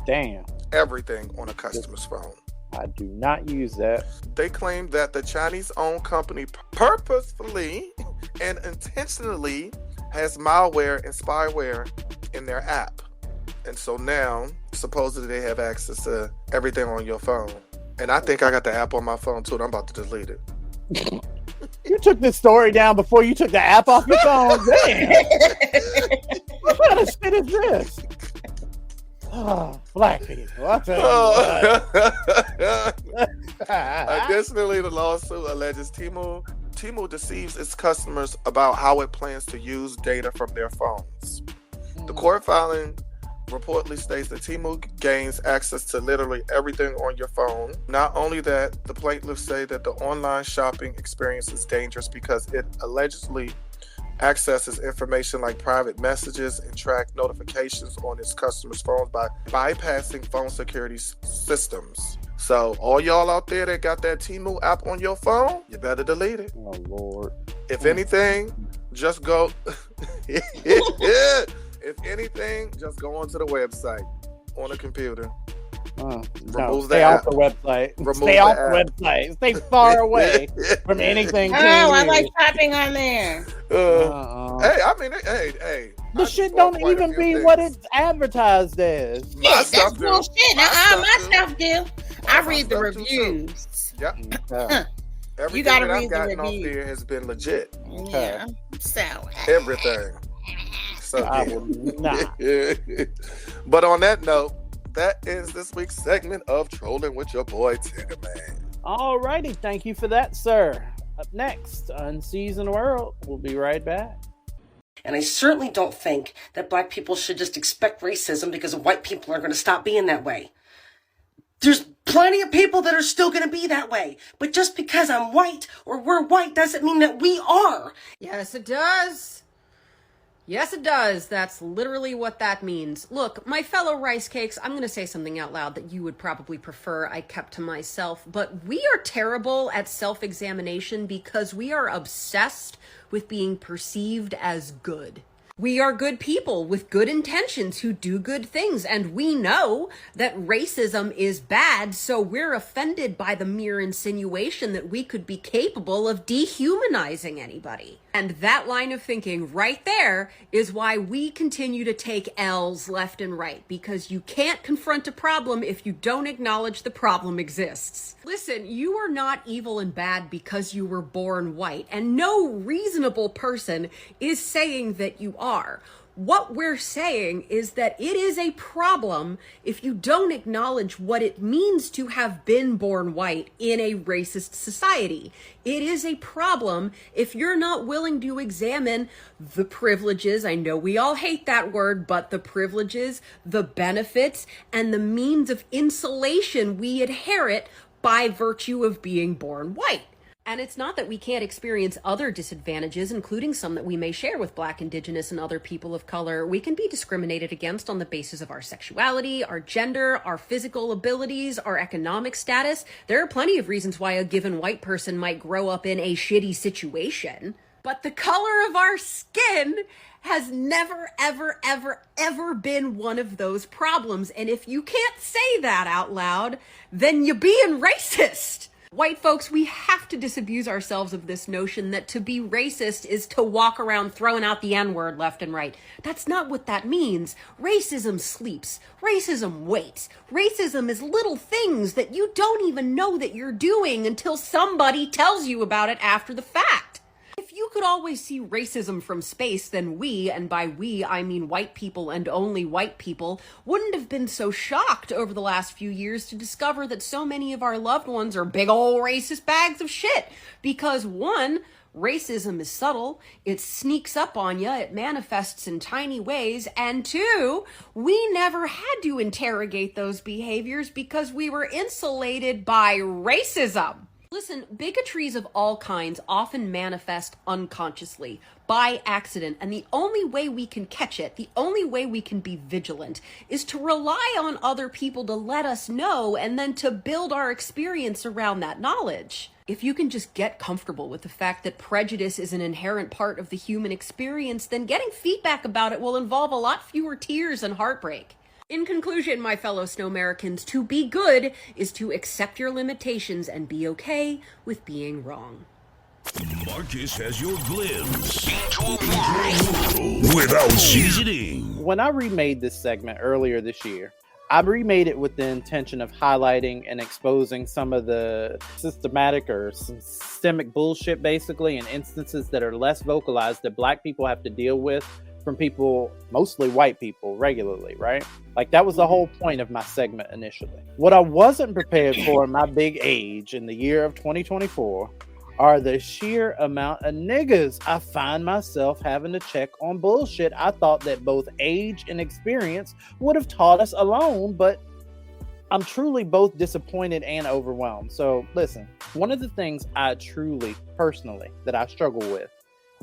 Damn.
Everything on a customer's phone.
I do not use that.
They claim that the Chinese-owned company purposefully and intentionally has malware and spyware in their app. And so now, supposedly they have access to everything on your phone. And I think I got the app on my phone too, and I'm about to delete it.
You took this story down before you took the app off your phone. Damn. What kind of shit is this? Oh, black people. I'll tell you what.
Additionally, the lawsuit alleges Temu deceives its customers about how it plans to use data from their phones. The court filing reportedly states that Temu gains access to literally everything on your phone. Not only that, the plaintiffs say that the online shopping experience is dangerous because it allegedly accesses information like private messages and track notifications on its customers' phones by bypassing phone security systems. So all y'all out there that got that Temu app on your phone, you better delete it.
Oh Lord.
If anything, just go If anything, just go onto the website on a computer. Remove
stay off the website. Stay off the website. Stay far away from anything.
I like shopping on there.
Hey, I mean, hey.
The shit don't even be what it's advertised as.
Yeah, that's bullshit. My stuff do. I read the reviews.
Yep. Everything
You gotta
that
read
I've
the
gotten off
reviews.
there has been legit.
Yeah. So
Everything. So
I will not.
But on that note, that ends this week's segment of Trolling with your boy Tigger Man.
Alrighty, thank you for that, sir. Up next, Unseasoned World. We'll be right back.
And I certainly don't think that black people should just expect racism because white people are going to stop being that way. There's plenty of people that are still going to be that way. But just because I'm white or we're white doesn't mean that we are.
Yes, it does. Yes, it does. That's literally what that means. Look, my fellow rice cakes, I'm going to say something out loud that you would probably prefer I kept to myself, but we are terrible at self-examination because we are obsessed with being perceived as good. We are good people with good intentions who do good things, and we know that racism is bad, so we're offended by the mere insinuation that we could be capable of dehumanizing anybody. And that line of thinking right there is why we continue to take L's left and right, because you can't confront a problem if you don't acknowledge the problem exists. Listen, you are not evil and bad because you were born white, and no reasonable person is saying that you are. What we're saying is that it is a problem if you don't acknowledge what it means to have been born white in a racist society. It is a problem if you're not willing to examine the privileges, I know we all hate that word, but the privileges, the benefits, and the means of insulation we inherit by virtue of being born white. And it's not that we can't experience other disadvantages, including some that we may share with Black, Indigenous, and other people of color. We can be discriminated against on the basis of our sexuality, our gender, our physical abilities, our economic status. There are plenty of reasons why a given white person might grow up in a shitty situation. But the color of our skin has never, ever, ever, ever been one of those problems. And if you can't say that out loud, then you're being racist. White folks, we have to disabuse ourselves of this notion that to be racist is to walk around throwing out the N-word left and right. That's not what that means. Racism sleeps. Racism waits. Racism is little things that you don't even know that you're doing until somebody tells you about it after the fact. If you could always see racism from space, then we, and by we I mean white people and only white people, wouldn't have been so shocked over the last few years to discover that so many of our loved ones are big old racist bags of shit. Because one, racism is subtle, it sneaks up on you, it manifests in tiny ways, and two, we never had to interrogate those behaviors because we were insulated by racism. Listen, bigotries of all kinds often manifest unconsciously, by accident, and the only way we can catch it, the only way we can be vigilant, is to rely on other people to let us know and then to build our experience around that knowledge. If you can just get comfortable with the fact that prejudice is an inherent part of the human experience, then getting feedback about it will involve a lot fewer tears and heartbreak. In conclusion, my fellow Snowmericans, to be good is to accept your limitations and be okay with being wrong.
Marcus has your glimpse into a world without seasoning.
When I remade this segment earlier this year, I remade it with the intention of highlighting and exposing some of the systematic or systemic bullshit, basically, and instances that are less vocalized that Black people have to deal with from people, mostly white people, regularly, right? Like, that was the whole point of my segment initially. What I wasn't prepared for in my big age in the year of 2024 are the sheer amount of niggas I find myself having to check on bullshit I thought that both age and experience would have taught us alone, but I'm truly both disappointed and overwhelmed. So listen, one of the things I truly, personally, that I struggle with,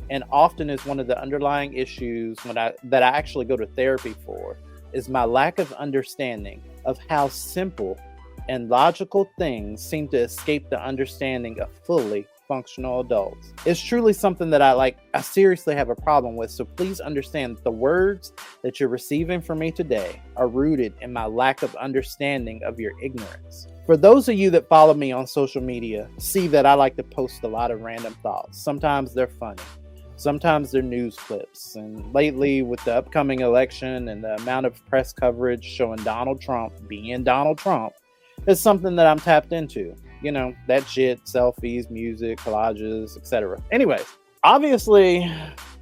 and often is one of the underlying issues that I actually go to therapy for, is my lack of understanding of how simple and logical things seem to escape the understanding of fully functional adults. It's truly something that I seriously have a problem with. So please understand that the words that you're receiving from me today are rooted in my lack of understanding of your ignorance. For those of you that follow me on social media, see that I like to post a lot of random thoughts. Sometimes they're funny. Sometimes they're news clips. And lately, with the upcoming election and the amount of press coverage showing Donald Trump being Donald Trump, it's something that I'm tapped into. You know, that shit, selfies, music, collages, etc. Anyways, obviously,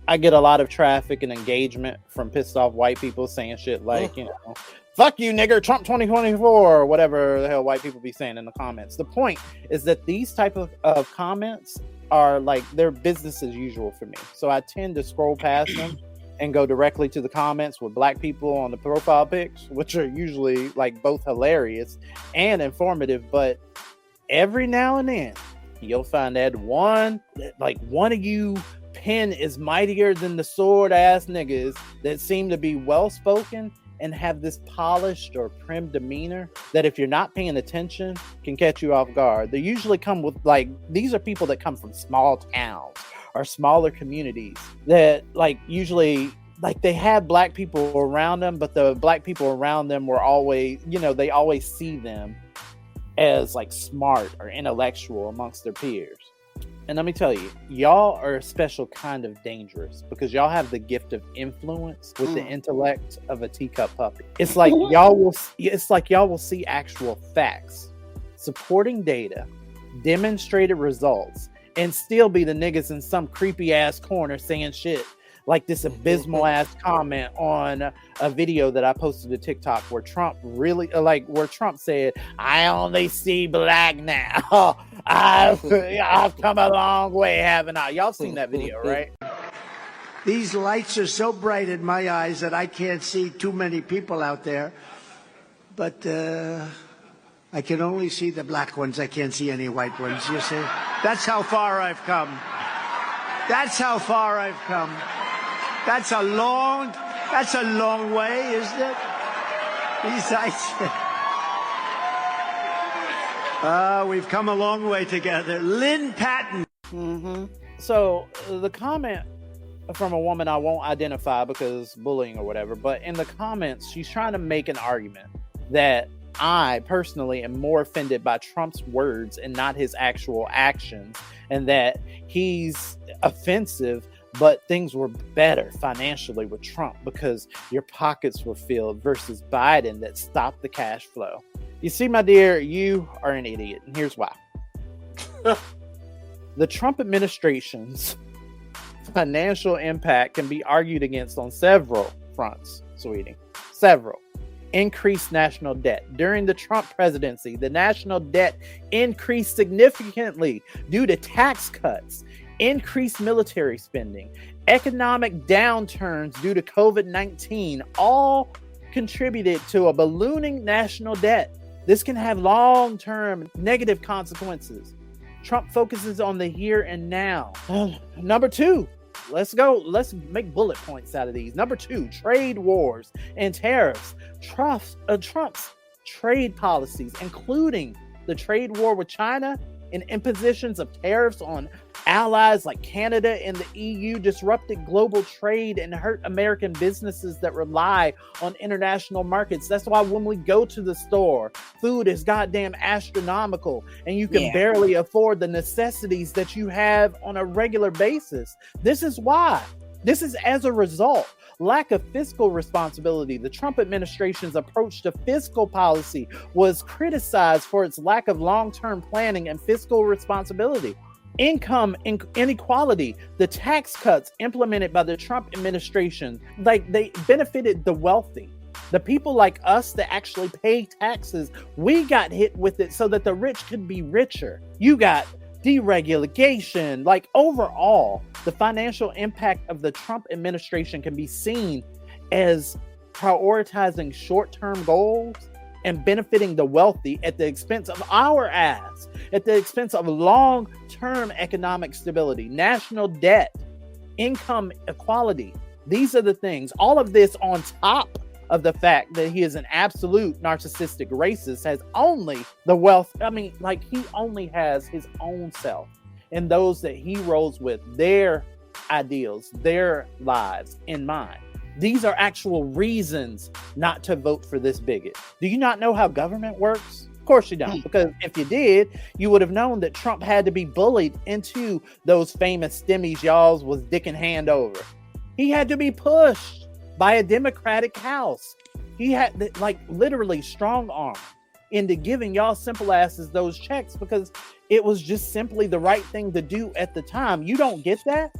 I get a lot of traffic and engagement from pissed off white people saying shit like, you know, fuck you, nigger, Trump 2024, or whatever the hell white people be saying in the comments. The point is that these type of comments are like, they're business as usual for me. So I tend to scroll past them and go directly to the comments with Black people on the profile pics, which are usually like both hilarious and informative. But every now and then you'll find that one of you pen is mightier than the sword ass niggas that seem to be well spoken and have this polished or prim demeanor that, if you're not paying attention, can catch you off guard. They usually come with, like, these are people that come from small towns or smaller communities that, like, usually, like, they have Black people around them, but the Black people around them were always, you know, they always see them as like smart or intellectual amongst their peers. And let me tell you, y'all are a special kind of dangerous because y'all have the gift of influence with the intellect of a teacup puppy. It's like y'all will see actual facts, supporting data, demonstrated results, and still be the niggas in some creepy ass corner saying shit like this abysmal ass comment on a video that I posted to TikTok where Trump said, "I only see black now. I've come a long way, haven't I?" Y'all seen that video, right?
These lights are so bright in my eyes that I can't see too many people out there. But I can only see the black ones. I can't see any white ones, you see? That's how far I've come. That's how far I've come. That's a long way, isn't it? These lights. We've come a long way together. Lynn Patton.
Mm-hmm. So the comment from a woman I won't identify because bullying or whatever, but in the comments, she's trying to make an argument that I personally am more offended by Trump's words and not his actual actions, and that he's offensive, but things were better financially with Trump because your pockets were filled versus Biden that stopped the cash flow. You see, my dear, you are an idiot, and here's why. The Trump administration's financial impact can be argued against on several fronts, sweetie. Several. Increased national debt. During the Trump presidency, the national debt increased significantly due to tax cuts, increased military spending, economic downturns due to COVID-19, all contributed to a ballooning national debt. This can have long-term negative consequences. Trump focuses on the here and now. Number two, let's go. Let's make bullet points out of these. Number two, trade wars and tariffs. Trump's trade policies, including the trade war with China and impositions of tariffs on allies like Canada and the EU, disrupted global trade and hurt American businesses that rely on international markets. That's why when we go to the store, food is goddamn astronomical and you can barely afford the necessities that you have on a regular basis. This is why. This is as a result. Lack of fiscal responsibility. The Trump administration's approach to fiscal policy was criticized for its lack of long-term planning and fiscal responsibility. Income inequality. The tax cuts implemented by the Trump administration, they benefited the wealthy. The people like us that actually pay taxes, we got hit with it so that the rich could be richer. You got deregulation. Overall, the financial impact of the Trump administration can be seen as prioritizing short-term goals and benefiting the wealthy at the expense of our ass, at the expense of long-term economic stability, national debt, income equality. These are the things. All of this on top of the fact that he is an absolute narcissistic racist, has only the wealth. He only has his own self and those that he rolls with, their ideals, their lives in mind. These are actual reasons not to vote for this bigot. Do you not know how government works? Of course you don't, because if you did, you would have known that Trump had to be bullied into those famous stimmies y'all was dicking hand over. He had to be pushed by a Democratic House. He had literally strong arm into giving y'all simple asses those checks because it was just simply the right thing to do at the time. You don't get that?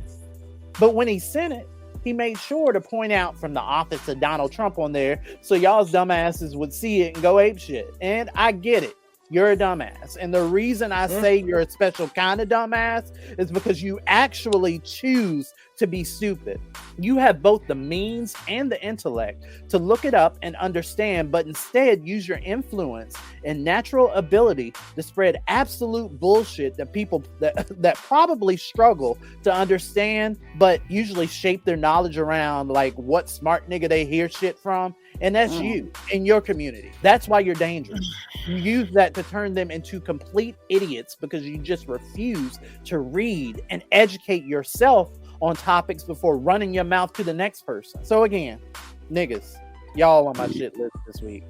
But when he sent it, he made sure to point out from the office of Donald Trump on there so y'all's dumbasses would see it and go ape shit. And I get it. You're a dumbass. And the reason I say you're a special kind of dumbass is because you actually choose to be stupid. You have both the means and the intellect to look it up and understand, but instead use your influence and natural ability to spread absolute bullshit that people that probably struggle to understand, but usually shape their knowledge around what smart nigga they hear shit from. And that's you in your community. That's why you're dangerous. You use that to turn them into complete idiots because you just refuse to read and educate yourself on topics before running your mouth to the next person. So again, niggas, y'all on my shit list this week.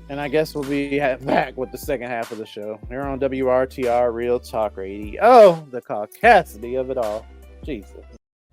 And I guess we'll be back with the second half of the show here on WRTR Real Talk Radio. Oh, the caucasity of it all. Jesus.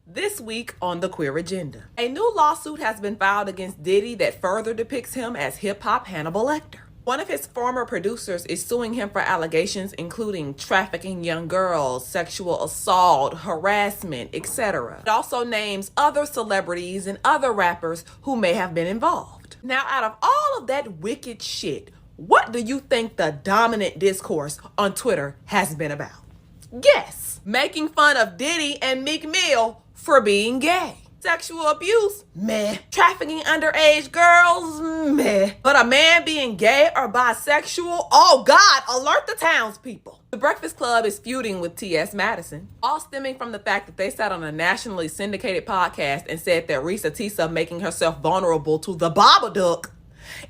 This week on the Queer Agenda, a new lawsuit has been filed against Diddy that further depicts him as hip-hop Hannibal Lecter. One of his former producers is suing him for allegations including trafficking young girls, sexual assault, harassment, etc. It also names other celebrities and other rappers who may have been involved. Now, out of all of that wicked shit, what do you think the dominant discourse on Twitter has been about? Guess. Making fun of Diddy and Meek Mill for being gay. Sexual abuse? Meh. Trafficking underage girls? Meh. But a man being gay or bisexual? Oh God, alert the townspeople. The Breakfast Club is feuding with T.S. Madison, all stemming from the fact that they sat on a nationally syndicated podcast and said that Risa Tisa making herself vulnerable to the Babadook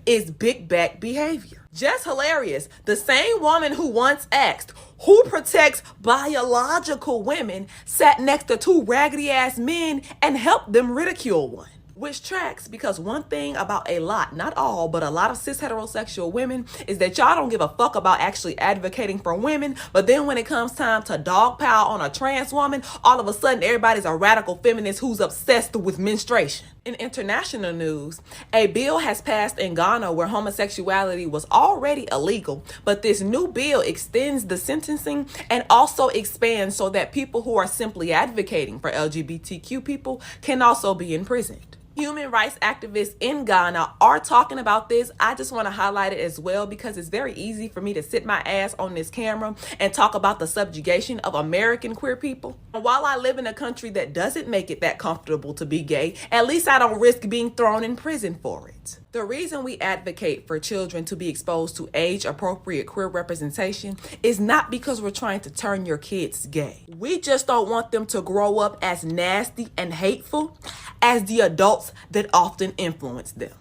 is big back behavior. Just hilarious. The same woman who once asked, who protects biological women, sat next to two raggedy ass men and helped them ridicule one. Which tracks, because one thing about a lot, not all, but a lot of cis heterosexual women is that y'all don't give a fuck about actually advocating for women, but then when it comes time to dogpile on a trans woman, all of a sudden everybody's a radical feminist who's obsessed with menstruation. In international news, a bill has passed in Ghana where homosexuality was already illegal, but this new bill extends the sentencing and also expands so that people who are simply advocating for LGBTQ people can also be imprisoned. Human rights activists in Ghana are talking about this. I just want to highlight it as well because it's very easy for me to sit my ass on this camera and talk about the subjugation of American queer people. While I live in a country that doesn't make it that comfortable to be gay, at least I don't risk being thrown in prison for it. The reason we advocate for children to be exposed to age-appropriate queer representation is not because we're trying to turn your kids gay. We just don't want them to grow up as nasty and hateful as the adults that often influence them.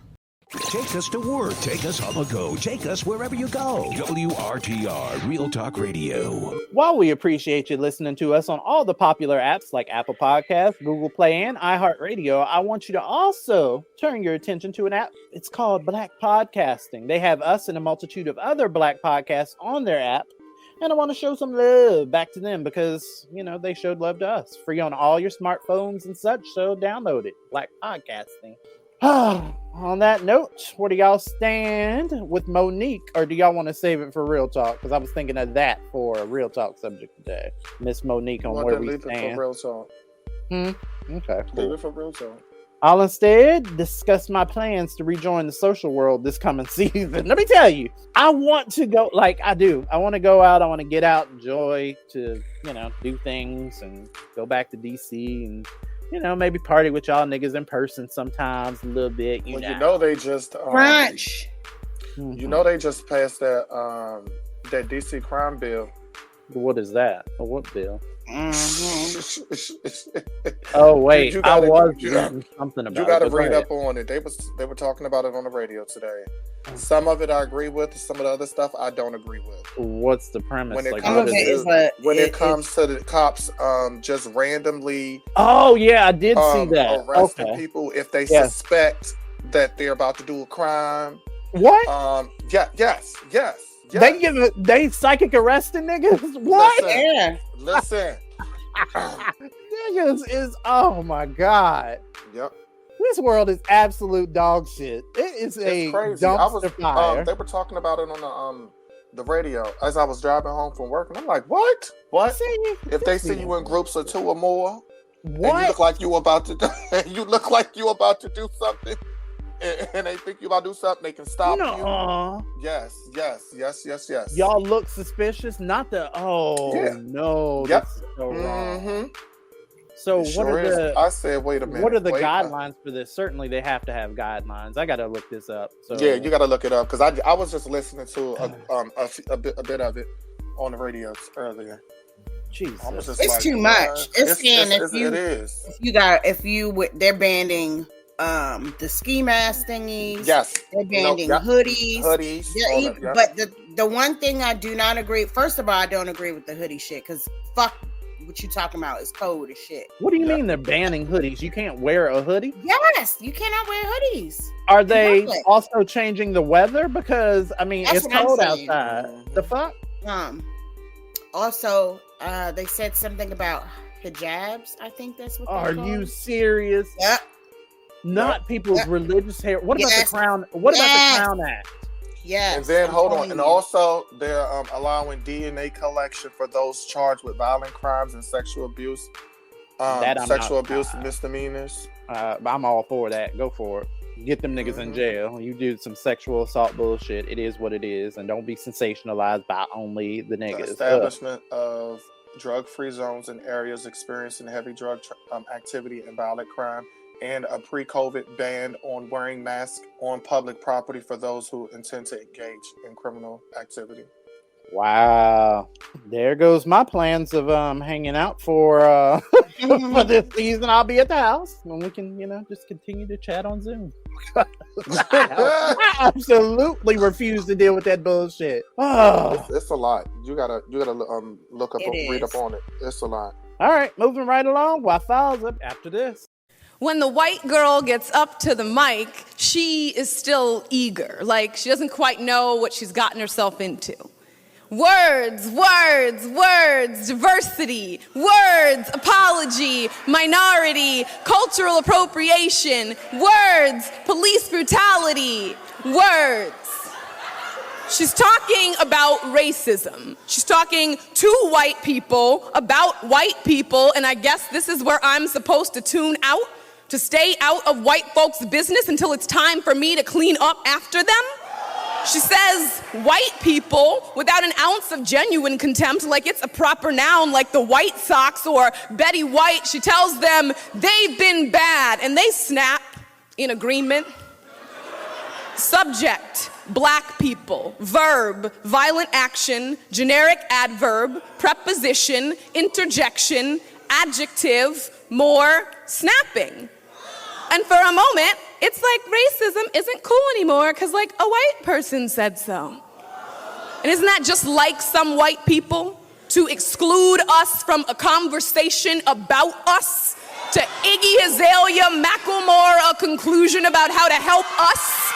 Take us to work. Take us on the go. Take us wherever you go. WRTR, Real Talk Radio.
While we appreciate you listening to us on all the popular apps like Apple Podcasts, Google Play, and iHeartRadio, I want you to also turn your attention to an app. It's called Black Podcasting. They have us and a multitude of other Black podcasts on their app. And I want to show some love back to them because, you know, they showed love to us. Free on all your smartphones and such, so download it. Black Podcasting. On that note, where do y'all stand with Monique, or do y'all want to save it for Real Talk? Because I was thinking of that for a Real Talk subject today. Miss Monique on where we stand.
Leave it for Real Talk.
Okay, cool.
Leave it for Real Talk.
I'll instead discuss my plans to rejoin the social world this coming season. Let me tell you, I want to go, like I do. I want to go out. I want to get out, enjoy, to, you know, do things and go back to DC and, you know, maybe party with y'all niggas in person sometimes a little bit. You know
they just
Crunch.
You know they just passed that that DC crime bill.
What is that? What bill?
Mm-hmm.
Oh wait, I was reading something about it.
You got to read up on it. They were talking about it on the radio today. Some of it I agree with. Some of the other stuff I don't agree with.
What's the premise?
When it
like,
comes, when it comes to the cops, just randomly.
Oh yeah, I did see that.
Arresting people if they suspect that they're about to do a crime.
What?
Yes.
They psychic arresting niggas. What?
Listen.
Niggas is, oh my god.
Yep.
This world is absolute dog shit. It is a dumpster fire.
They were talking about it on the radio as I was driving home from work, and I'm like, what? If they see you in groups of 2 or more, what? And you look like you about to do something, and they think you about to do something, they can stop you. Yes.
Y'all look suspicious. Not the no.
Yep.
This is so wrong.
Mm-hmm.
So
I said, wait a minute.
What are the guidelines for this? Certainly, they have to have guidelines. I got to look this up. So
yeah, you got to look it up because I was just listening to a bit of it on the radio earlier.
Jesus,
it's too much. They're banning the ski mask thingies.
Yes,
they're banning hoodies. But the one thing I do not agree. First of all, I don't agree with the hoodie shit because fuck. What you talking about is cold as shit.
What do you mean they're banning hoodies? You can't wear a hoodie?
Yes, you cannot wear hoodies.
Are they also changing the weather? Because I mean, it's cold outside. The fuck?
Also, they said something about hijabs. I think that's what.
Are you serious?
Yep.
Not people's religious hair. What about the crown? What about the Crown Act?
Yes.
And then hold on, and also they're allowing DNA collection for those charged with violent crimes and sexual abuse, misdemeanors.
I'm all for that. Go for it. Get them niggas in jail. You do some sexual assault bullshit. It is what it is, and don't be sensationalized by only the niggas.
The establishment of drug-free zones in areas experiencing heavy drug activity and violent crime. And a pre-COVID ban on wearing masks on public property for those who intend to engage in criminal activity.
Wow. There goes my plans of hanging out for for this season. I'll be at the house when we can, just continue to chat on Zoom. I absolutely refuse to deal with that bullshit. Oh.
It's a lot. You gotta look up and read up on it. It's a lot.
All right, moving right along. Wi-Fi's up after this.
When the white girl gets up to the mic, she is still eager. Like, she doesn't quite know what she's gotten herself into. Words, words, words, diversity, words, apology, minority, cultural appropriation, words, police brutality, words. She's talking about racism. She's talking to white people about white people, and I guess this is where I'm supposed to tune out, to stay out of white folks' business until it's time for me to clean up after them. She says white people without an ounce of genuine contempt, like it's a proper noun, like the White Sox or Betty White. She tells them they've been bad, and they snap in agreement. Subject, black people. Verb, violent action. Generic adverb, preposition, interjection, adjective, more, snapping. And for a moment, it's like racism isn't cool anymore because, like, a white person said so. And isn't that just like some white people to exclude us from a conversation about us? To Iggy Azalea Macklemore a conclusion about how to help us?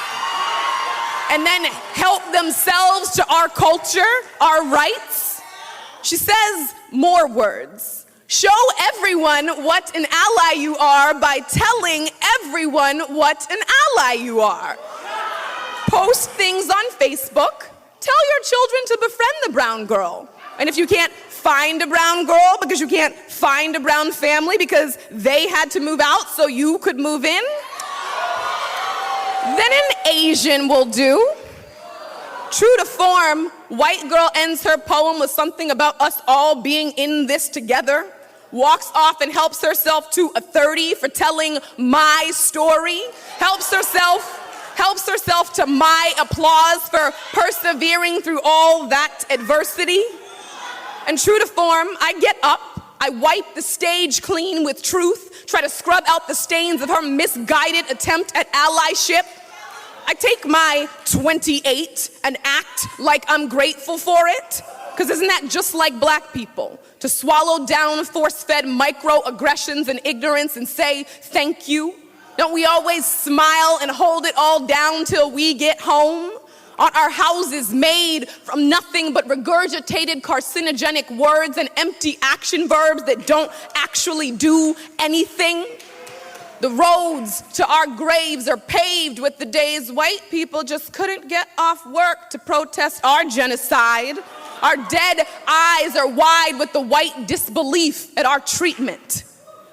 And then help themselves to our culture, our rights? She says more words. Show everyone what an ally you are by telling everyone what an ally you are. Post things on Facebook. Tell your children to befriend the brown girl. And if you can't find a brown girl because you can't find a brown family because they had to move out so you could move in, then an Asian will do. True to form, white girl ends her poem with something about us all being in this together. Walks off and helps herself to a 30 for telling my story. Helps herself to my applause for persevering through all that adversity. And true to form, I get up, I wipe the stage clean with truth, try to scrub out the stains of her misguided attempt at allyship. I take my 28 and act like I'm grateful for it. Because isn't that just like black people? To swallow down force-fed microaggressions and ignorance and say thank you? Don't we always smile and hold it all down till we get home? Aren't our houses made from nothing but regurgitated carcinogenic words and empty action verbs that don't actually do anything? The roads to our graves are paved with the days white people just couldn't get off work to protest our genocide. Our dead eyes are wide with the white disbelief at our treatment.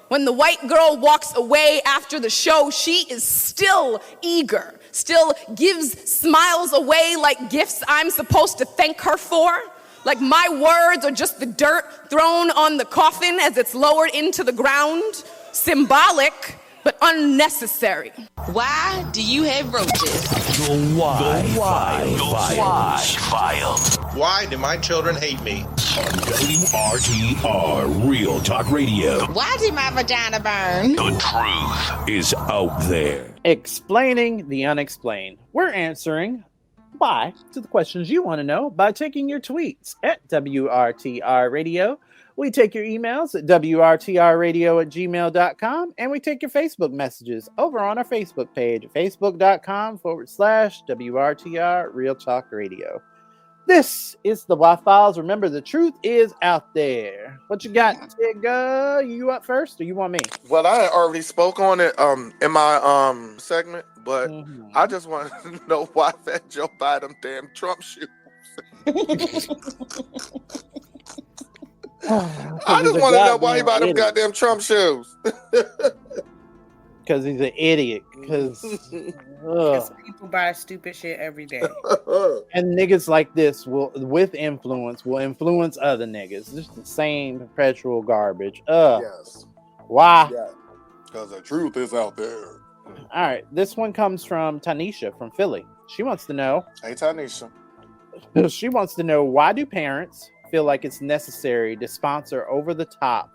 When the white girl walks away after the show, she is still eager, still gives smiles away like gifts I'm supposed to thank her for. Like my words are just the dirt thrown on the coffin as it's lowered into the ground. Symbolic, but unnecessary.
Why do you have roaches?
The Why File.
Why do my children hate me?
On WRTR Real Talk Radio.
Why did my vagina burn?
The truth is out there.
Explaining the unexplained. We're answering why to the questions you want to know by taking your tweets at WRTR Radio. We take your emails at WRTRradio@gmail.com, and we take your Facebook messages over on our Facebook page, facebook.com/WRTR Real Talk Radio. This is the Why Files. Remember, the truth is out there. What you got, Tigga? You up first, or you want me?
Well, I already spoke on it in my segment, but I just want to know why Fat Joe buy them damn Trump shoes. I just want to know why he buy them goddamn Trump shoes.
Because he's an idiot. Because
people buy stupid shit every day.
And niggas like this with influence will influence other niggas. Just the same perpetual garbage.
Yes.
Why?
Yeah. Because the truth is out there.
All right. This one comes from Tanisha from Philly. She wants to know.
Hey, Tanisha.
She wants to know, why do parents feel like it's necessary to sponsor over-the-top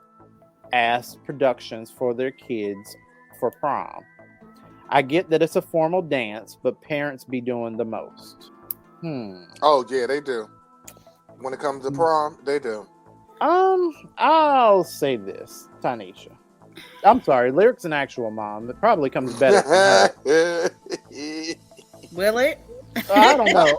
ass productions for their kids for prom? I get that it's a formal dance, but parents be doing the most.
Oh yeah, they do. When it comes to prom, they do.
I'll say this, Tanisha. I'm sorry, Lyric's an actual mom. It probably comes better from her.
Will it?
I don't know.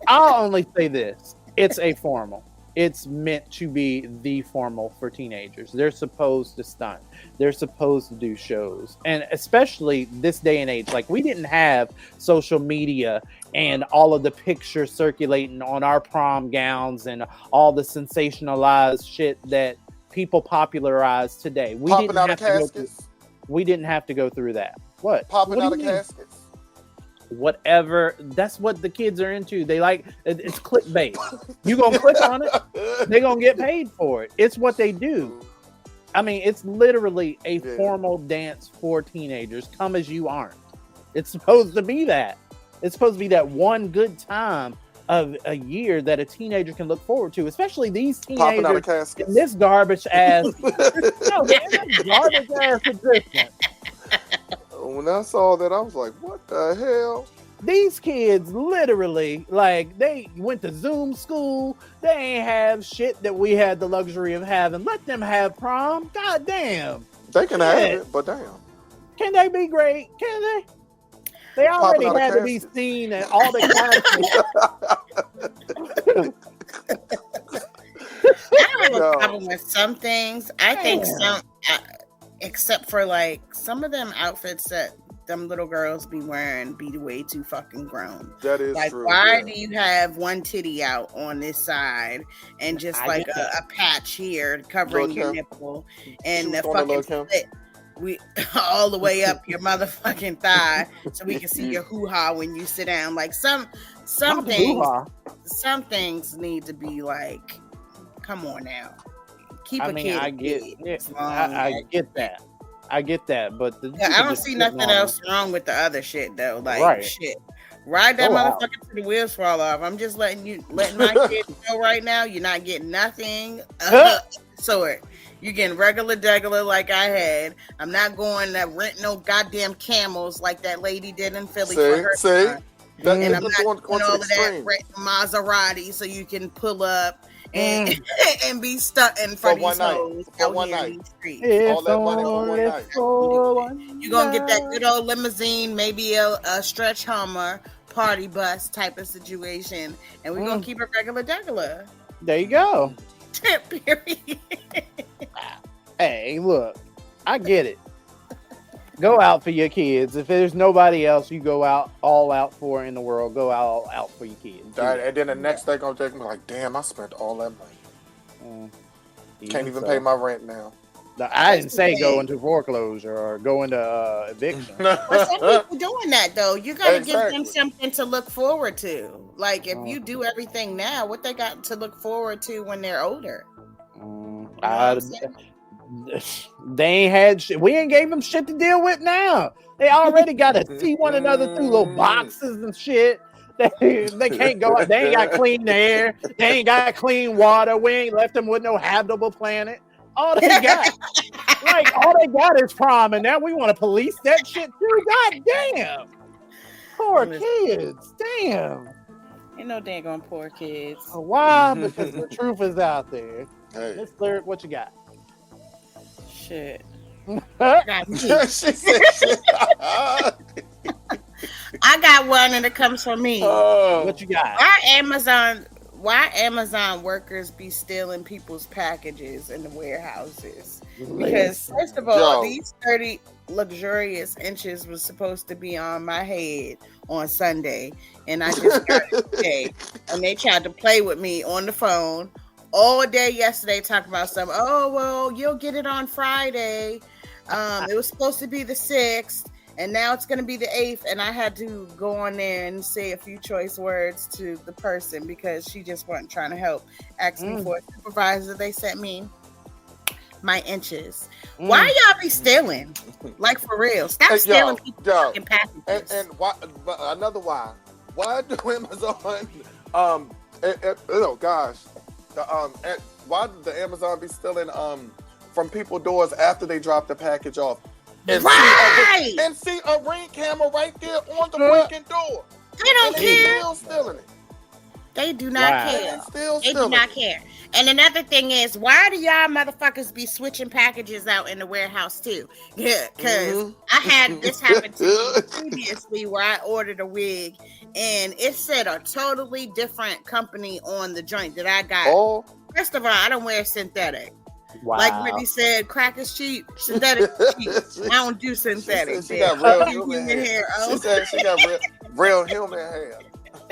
I'll only say this. It's a formal. It's meant to be the formal for teenagers. They're supposed to stunt. They're supposed to do shows. And especially this day and age, like we didn't have social media and all of the pictures circulating on our prom gowns and all the sensationalized shit that people popularized today. We
Popping
didn't
out
have
of
to go
caskets.
through, we didn't have to go through that. What?
Popping
What do
out
you
of
mean?
caskets.
Whatever, that's what the kids are into. They like it's clickbait. You gonna click on it, they gonna get paid for it. It's what they do. I mean, it's literally a formal dance for teenagers. Come as you aren't. It's supposed to be that. It's supposed to be that one good time of a year that a teenager can look forward to, especially these
Popping out of
teenagers
caskets.
in this garbage ass garbage ass existence.
When I saw that, I was like, what the hell?
These kids literally, like, they went to Zoom school. They ain't have shit that we had the luxury of having. Let them have prom. God damn.
They can have it, but damn.
Can they be great? Can they? They already had to be seen at all the
I have a problem with some things. I think some, except for like some of them outfits that them little girls be wearing be way too fucking grown.
That is
like,
true.
why do you have one titty out on this side and just like a patch here covering your nipple and the fucking slit all the way up your motherfucking thigh so we can see your hoo-ha when you sit down? Like some things need to be like, come on now. Keep a kid.
I get that. I get that, but
I don't see nothing else wrong with the other shit though. Like shit, ride that motherfucker till the wheels fall off. I'm just letting my kids know right now. You're not getting nothing. Sort. You're getting regular degular like I had. I'm not going to rent no goddamn camels like that lady did in Philly for her son. And I'm not doing all of that renting Maserati so you can pull up and be stuck in front of these hoes out here in these streets.
All that money for one night.
You're gonna get that good old limousine, maybe a stretch Hummer party bus type of situation, and we're gonna keep it regular.
There you go.
Period.
Hey, look, I get it. Go out for your kids. If there's nobody else you go out all out for in the world, go out for your kids.
And then the next day gonna take me like, damn, I spent all that money. Can't even pay my rent now.
No, I didn't say go into foreclosure or go into eviction.
Well, some people doing that though. You gotta give them something to look forward to. Like if you do everything now, what they got to look forward to when they're older?
They ain't had shit. We ain't gave them shit to deal with now. They already got to see one another through little boxes and shit. They can't go out. They ain't got clean air. They ain't got clean water. We ain't left them with no habitable planet. All they got, is prom, and now we want to police that shit too. God damn. Poor kids. Damn.
Ain't no daggone poor kids.
Why? Because the truth is out there.
Hey.
Miss Lyric, what you got?
Shit.
I
got one, and it comes from me.
What you got?
Why Amazon workers be stealing people's packages in the warehouses? Because first of all, these 30 luxurious inches was supposed to be on my head on Sunday, and I just got it today. And they tried to play with me on the phone all day yesterday, talking about something. Oh, well, you'll get it on Friday. It was supposed to be the 6th, and now it's going to be the 8th. And I had to go on there and say a few choice words to the person because she just wasn't trying to help. Asked me for a supervisor. They sent me my inches. Why y'all be stealing? Like, for real. Stop stealing people's fucking packages.
And why, another why. Why do Amazon, oh gosh. Why did the Amazon be stealing from people's doors after they drop the package off? And see a ring camera right there on the freaking door.
They don't care.
Still stealing it.
They do not care. They do not care. And another thing is, why do y'all motherfuckers be switching packages out in the warehouse too? Yeah, because I had this happen to me previously where I ordered a wig and it said a totally different company on the joint that I got.
Oh.
First of all, I don't wear synthetic.
Wow.
Like Brittany said, crack is cheap, synthetic is cheap. I don't do synthetic.
She got real
human hair.
She said she got real human hair.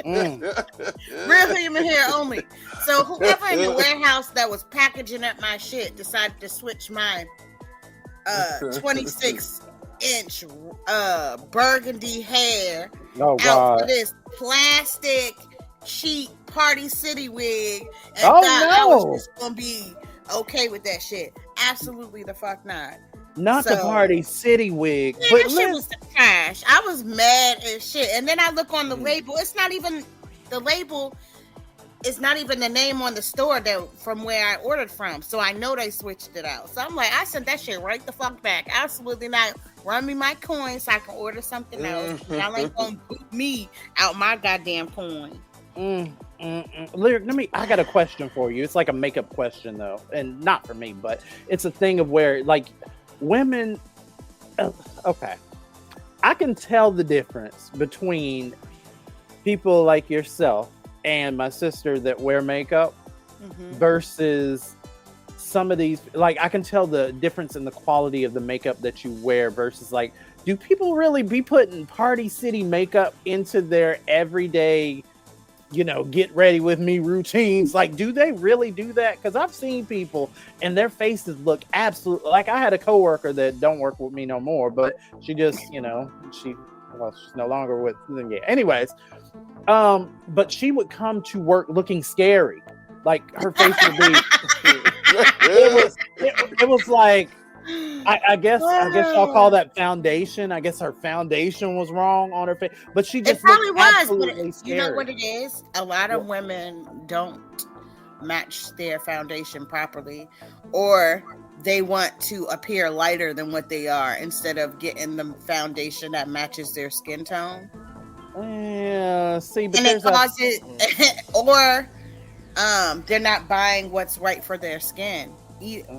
Real human hair only. So whoever in the warehouse that was packaging up my shit decided to switch my 26-inch burgundy hair out for this plastic cheap Party City wig and thought I was just gonna be okay with that shit. Absolutely the fuck not.
Not the Party City wig.
Yeah, that shit was trash. I was mad as shit. And then I look on the label. It's not even the label. It's not even the name on the store from where I ordered from. So I know they switched it out. So I'm like, I sent that shit right the fuck back. Absolutely not. Run me my coin so I can order something else. Y'all ain't gonna boot me out my goddamn coin.
Lyric, I got a question for you. It's like a makeup question though, and not for me, but it's a thing of where like women. Okay, I can tell the difference between people like yourself and my sister that wear makeup versus some of these. Like, I can tell the difference in the quality of the makeup that you wear versus like, do people really be putting Party City makeup into their everyday, get ready with me routines? Like, do they really do that? Because I've seen people and their faces look absolutely like, I had a coworker that don't work with me no more, but she just, she's no longer with them yet. Anyways, but she would come to work looking scary. Like her face would be. it was like, I guess y'all call that foundation. I guess her foundation was wrong on her face, but she just
probably was.
But
you know what it is? A lot of women don't match their foundation properly, or they want to appear lighter than what they are instead of getting the foundation that matches their skin tone.
Yeah, see, but
and it causes, or they're not buying what's right for their skin.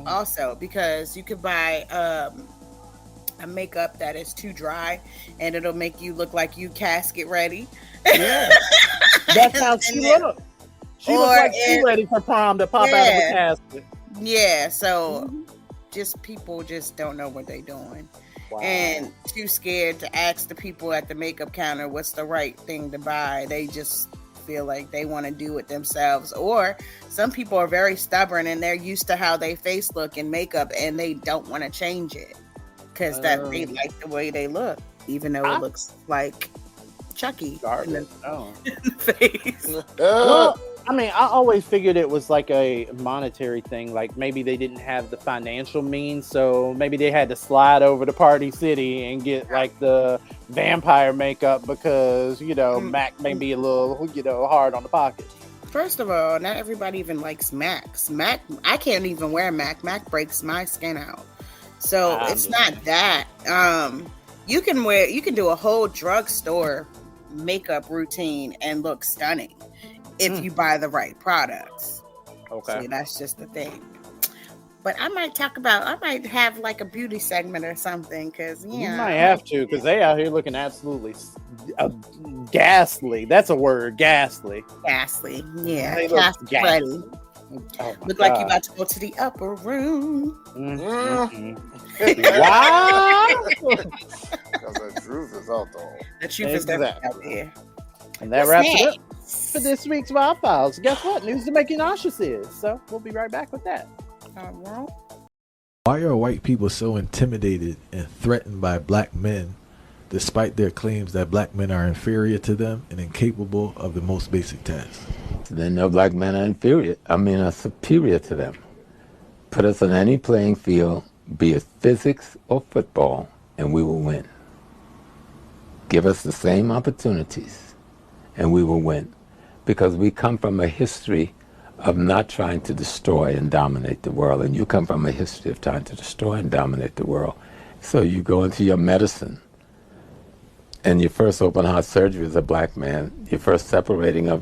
Also, because you could buy a makeup that is too dry and it'll make you look like you casket ready.
Yeah, that's how she looked. She looked like she ready for prom to pop out of a casket.
Yeah, so just people just don't know what they're doing. Wow. And too scared to ask the people at the makeup counter what's the right thing to buy. They just feel like they want to do it themselves, or some people are very stubborn and they're used to how they face look in makeup and they don't want to change it because that they like the way they look, even though it looks like Chucky in the face.
Well, I mean, I always figured it was like a monetary thing. Like maybe they didn't have the financial means, so maybe they had to slide over to Party City and get like the vampire makeup because, Mac may be a little, hard on the pocket.
First of all, not everybody even likes Macs. I can't even wear Mac. Mac breaks my skin out. So it's not that. You can do a whole drugstore makeup routine and look stunning if you buy the right products. Okay. See, that's just the thing. But I might have like a beauty segment or something, because
you might have to, because they out here looking absolutely ghastly. That's a word, ghastly.
Ghastly, yeah. They look ghastly. Look like you about to go to the upper room.
Wow.
Because the truth is out there.
The truth is out there.
And that wraps it up for this week's Wild Files. Guess what? News to make you nauseous is. So we'll be right back with that.
Why are white people so intimidated and threatened by black men, despite their claims that black men are inferior to them and incapable of the most basic tasks?
Then no black men are superior to them. Put us on any playing field, be it physics or football, and we will win. Give us the same opportunities, and we will win. Because we come from a history of not trying to destroy and dominate the world, and you come from a history of trying to destroy and dominate the world. So you go into your medicine, and your first open heart surgery as a black man, your first separating of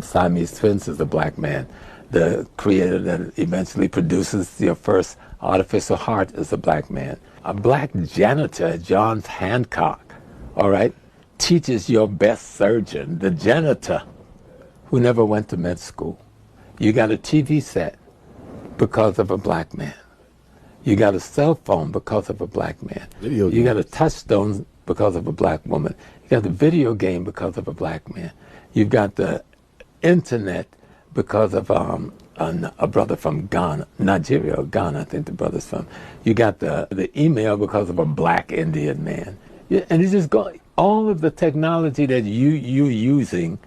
Siamese twins as a black man, the creator that eventually produces your first artificial heart as a black man. A black janitor at Johns Hancock, all right, teaches your best surgeon, the janitor, who never went to med school. You got a TV set because of a black man. You got a cell phone because of a black man. You got a touchstone because of a black woman. You got the video game because of a black man. You've got the internet because of a brother from Ghana, Nigeria or Ghana, I think the brother's from. You got the email because of a black Indian man. And it's just going, all of the technology that you're using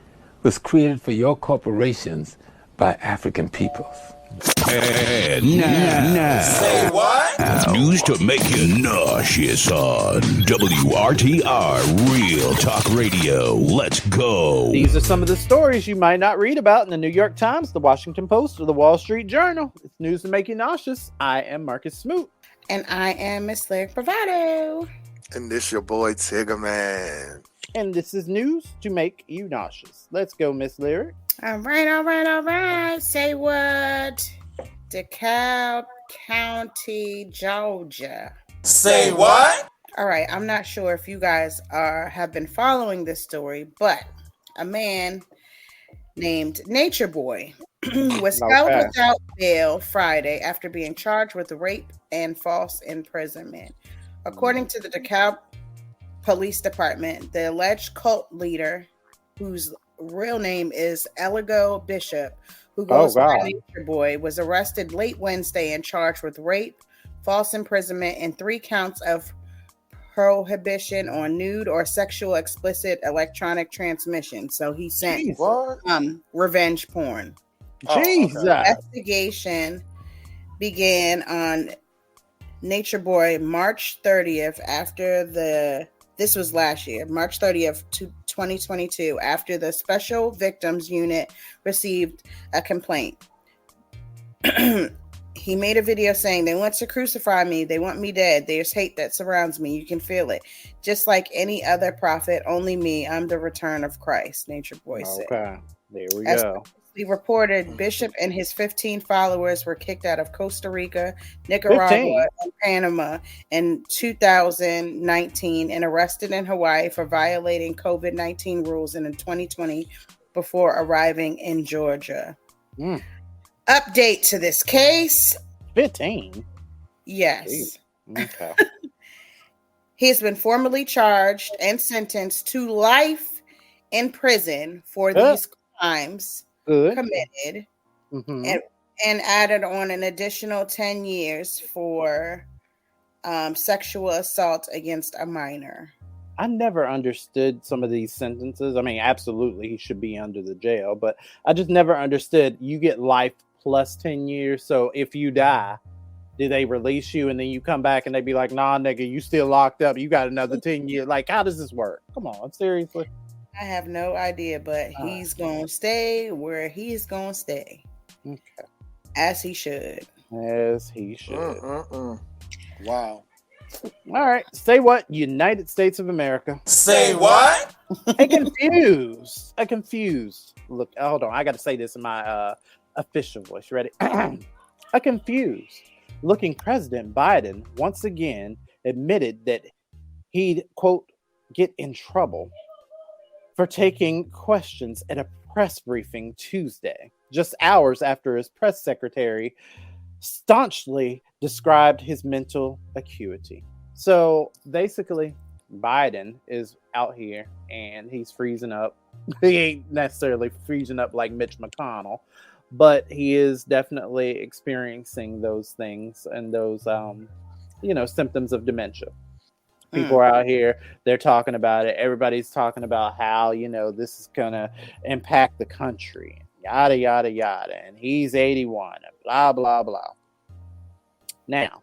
was created for your corporations by African peoples.
And now,
Say what?
News to make you nauseous on WRTR Real Talk Radio. Let's go.
These are some of the stories you might not read about in the New York Times, the Washington Post, or the Wall Street Journal. It's news to make you nauseous. I am Marcus Smoot.
And I am Miss Lyric Bravado.
And this your boy Tigger Man.
And this is news to make you nauseous. Let's go, Miss Lyric.
All right. Say what? DeKalb County, Georgia.
Say what?
All right, I'm not sure if you guys have been following this story, but a man named Nature Boy was held without bail Friday after being charged with rape and false imprisonment. According to the DeKalb Police Department, the alleged cult leader, whose real name is Eligo Bishop, who goes by Nature Boy, was arrested late Wednesday and charged with rape, false imprisonment, and 3 counts of prohibition on nude or sexual explicit electronic transmission. So he sent revenge porn.
Jesus.
Investigation began on Nature Boy March 30th this was last year, March 30th, 2022, after the Special Victims Unit received a complaint. He made a video saying, "They want to crucify me. They want me dead. There's hate that surrounds me. You can feel it. Just like any other prophet, only me. I'm the return of Christ," Nature Boy said.
Okay, there we
As
go.
He reported Bishop and his 15 followers were kicked out of Costa Rica, Nicaragua, and Panama in 2019 and arrested in Hawaii for violating COVID-19 rules in 2020 before arriving in Georgia. Update to this case.
15?
Yes.
Okay.
He's been formally charged and sentenced to life in prison for these crimes committed, and added on an additional 10 years for sexual assault against a minor.
I never understood some of these sentences. I mean, absolutely, he should be under the jail, but I just never understood. You get life plus 10 years. So if you die, do they release you and then you come back and they be like, "Nah, nigga, you still locked up. You got another 10 years." Like, how does this work? Come on, seriously.
I have no idea, but he's going to stay where he's going to stay.
Okay.
As he should.
As he should.
Wow.
All right. Say what? United States of America.
Say what?
A confused. Look, hold on. I got to say this in my official voice. Ready? A confused looking President Biden once again admitted that he'd, quote, get in trouble for taking questions at a press briefing Tuesday, just hours after his press secretary staunchly described his mental acuity. So basically, Biden is out here and he's freezing up. He ain't necessarily freezing up like Mitch McConnell, but he is definitely experiencing those things and those, symptoms of dementia. People are out here, they're talking about it. Everybody's talking about how, this is going to impact the country, yada, yada, yada. And he's 81, and blah, blah, blah. Now,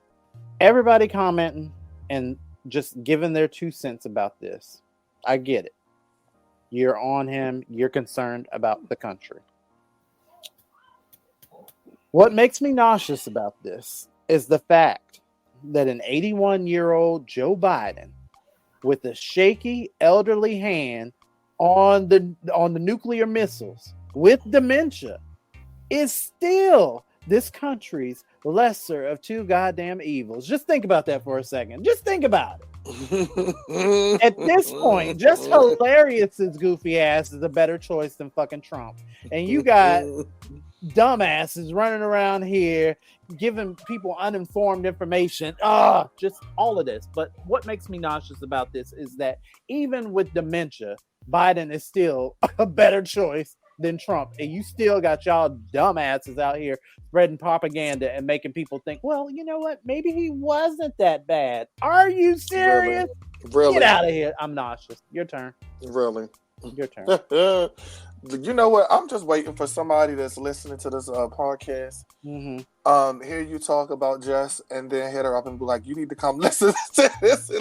everybody commenting and just giving their 2 cents about this. I get it. You're on him. You're concerned about the country. What makes me nauseous about this is the fact that an 81-year-old Joe Biden with a shaky elderly hand on the nuclear missiles with dementia is still this country's lesser of two goddamn evils. Just think about that for a second. Just think about it. At this point, just hilarious as goofy ass is a better choice than fucking Trump. And you got dumbasses running around here giving people uninformed information. Just all of this. But what makes me nauseous about this is that even with dementia, Biden is still a better choice than Trump. And you still got y'all dumbasses out here spreading propaganda and making people think, well, you know what? Maybe he wasn't that bad. Are you serious?
Really?
Get out of here. I'm nauseous. Your turn.
Really?
Your turn.
You know what? I'm just waiting for somebody that's listening to this podcast. Hear you talk about Jess and then hit her up and be like, you need to come listen to this.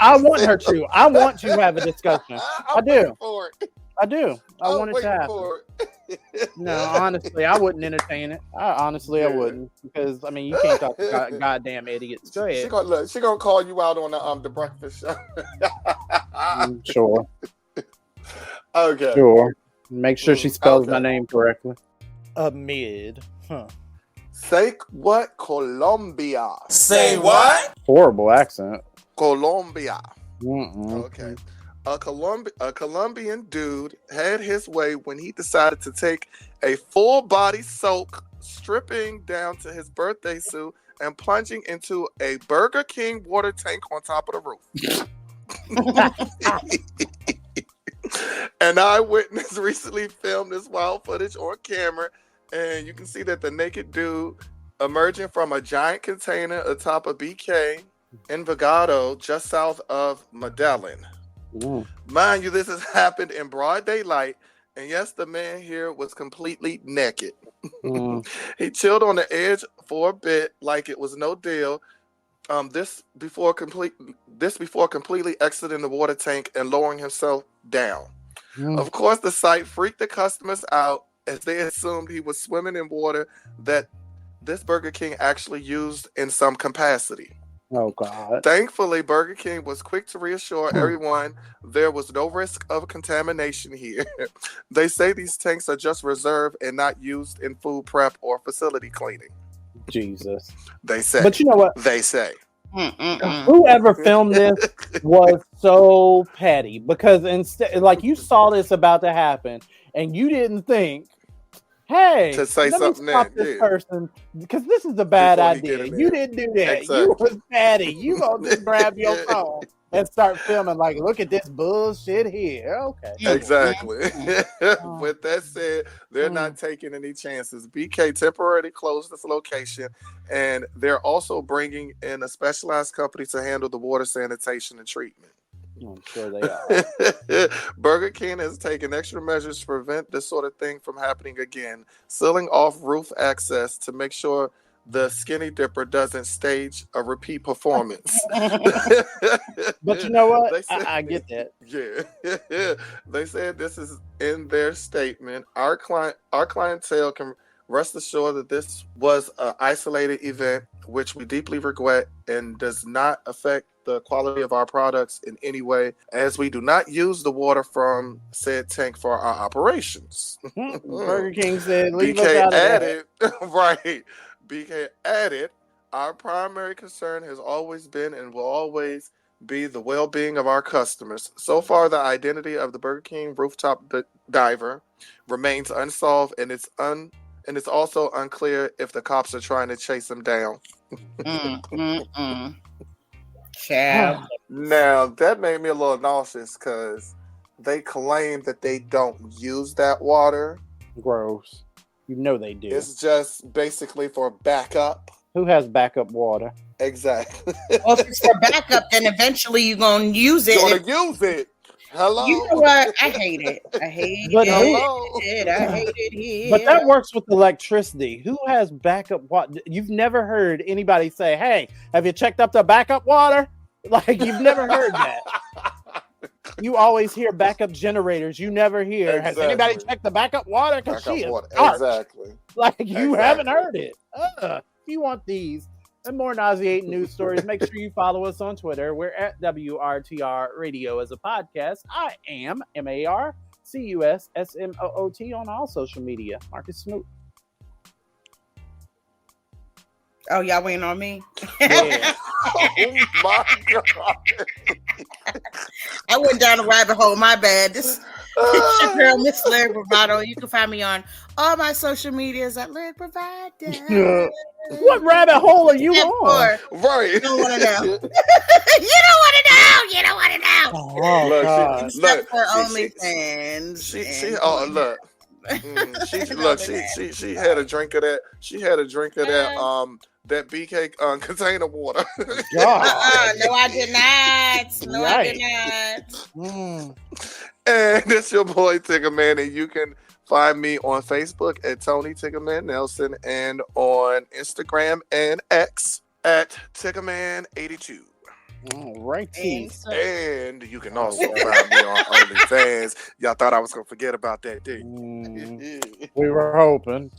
I want her to. I want to have a discussion. I do. I do. I want it to happen. No, honestly, I wouldn't entertain it. I wouldn't, because I mean, you can't talk to goddamn idiots. Go ahead.
She gonna call you out on the breakfast show.
Sure.
Okay.
Sure. Make sure she spells my name correctly. Amid.
Say what? Colombia.
Say what?
Horrible accent.
Colombia.
Mm-mm.
Okay. A Colombian dude had his way when he decided to take a full body soak, stripping down to his birthday suit and plunging into a Burger King water tank on top of the roof. An eyewitness recently filmed this wild footage on camera, and you can see that the naked dude emerging from a giant container atop a BK in Envigado, just south of Medellin.
Ooh.
Mind you, this has happened in broad daylight, and yes, the man here was completely naked. He chilled on the edge for a bit, like it was no deal. This before completely exiting the water tank and lowering himself down. Of course, the sight freaked the customers out, as they assumed he was swimming in water that this Burger King actually used in some capacity.
Oh, God.
Thankfully, Burger King was quick to reassure everyone there was no risk of contamination here. They say these tanks are just reserved and not used in food prep or facility cleaning.
Jesus.
They say.
But you know what?
They say.
Whoever filmed this was so petty, because instead, like, you saw this about to happen and you didn't think, hey,
to say
let
something
me stop this person, because this is a bad idea. You didn't do that.
Exactly.
You was petty. You gonna just grab your phone and start filming like, look at this bullshit here. Okay.
Exactly. With that said, they're not taking any chances. BK temporarily closed this location, and they're also bringing in a specialized company to handle the water sanitation and treatment.
I'm sure they are.
Burger King has taken extra measures to prevent this sort of thing from happening again, sealing off roof access to make sure the Skinny Dipper doesn't stage a repeat performance.
But you know what? I get that.
Yeah. They said this is in their statement. Our clientele can rest assured that this was an isolated event, which we deeply regret, and does not affect the quality of our products in any way, as we do not use the water from said tank for our operations.
Burger King said, leave
BK
us out of
added,
that.
right. BK added, our primary concern has always been and will always be the well-being of our customers. So far, the identity of the Burger King rooftop diver remains unsolved, and it's also unclear if the cops are trying to chase him down. Now, that made me a little nauseous, because they claim that they don't use that water.
Gross. You know they do.
It's just basically for backup.
Who has backup water?
Exactly.
Well, if it's for backup, then eventually you're going to use it.
You're going to use it. Hello.
You know what? I hate it. I hate it. I hate it here.
But that works with electricity. Who has backup water? You've never heard anybody say, hey, have you checked up the backup water? Like, you've never heard that. You always hear backup generators. You never hear, has anybody checked the backup water? Because she is dark.
Exactly.
Like, you haven't heard it. If you want these and more nauseating news stories, make sure you follow us on Twitter. We're at WRTR Radio as a podcast. I am MARCUSSMOOT on all social media. Marcus Smoot.
Oh, y'all waiting on me?
Yeah.
Oh my God.
I went down a rabbit hole. My bad. This it's your girl, Miss Lyric Bravado. You can find me on all my social medias at Lyric Bravado.
What rabbit hole are you on?
Right.
You don't want to know. You don't want to know. You don't want to know.
Oh,
Look,
God.
Except for OnlyFans.
She had a drink of that. She had a drink of that that BK container water.
No, I did not. No, I did not.
And it's your boy Tigger Man, and you can find me on Facebook at Tony Tiggerman Nelson and on Instagram and X at Tiggerman82.
All righty.
And you can also find me on OnlyFans. Y'all thought I was gonna forget about that, did you?
We were hoping.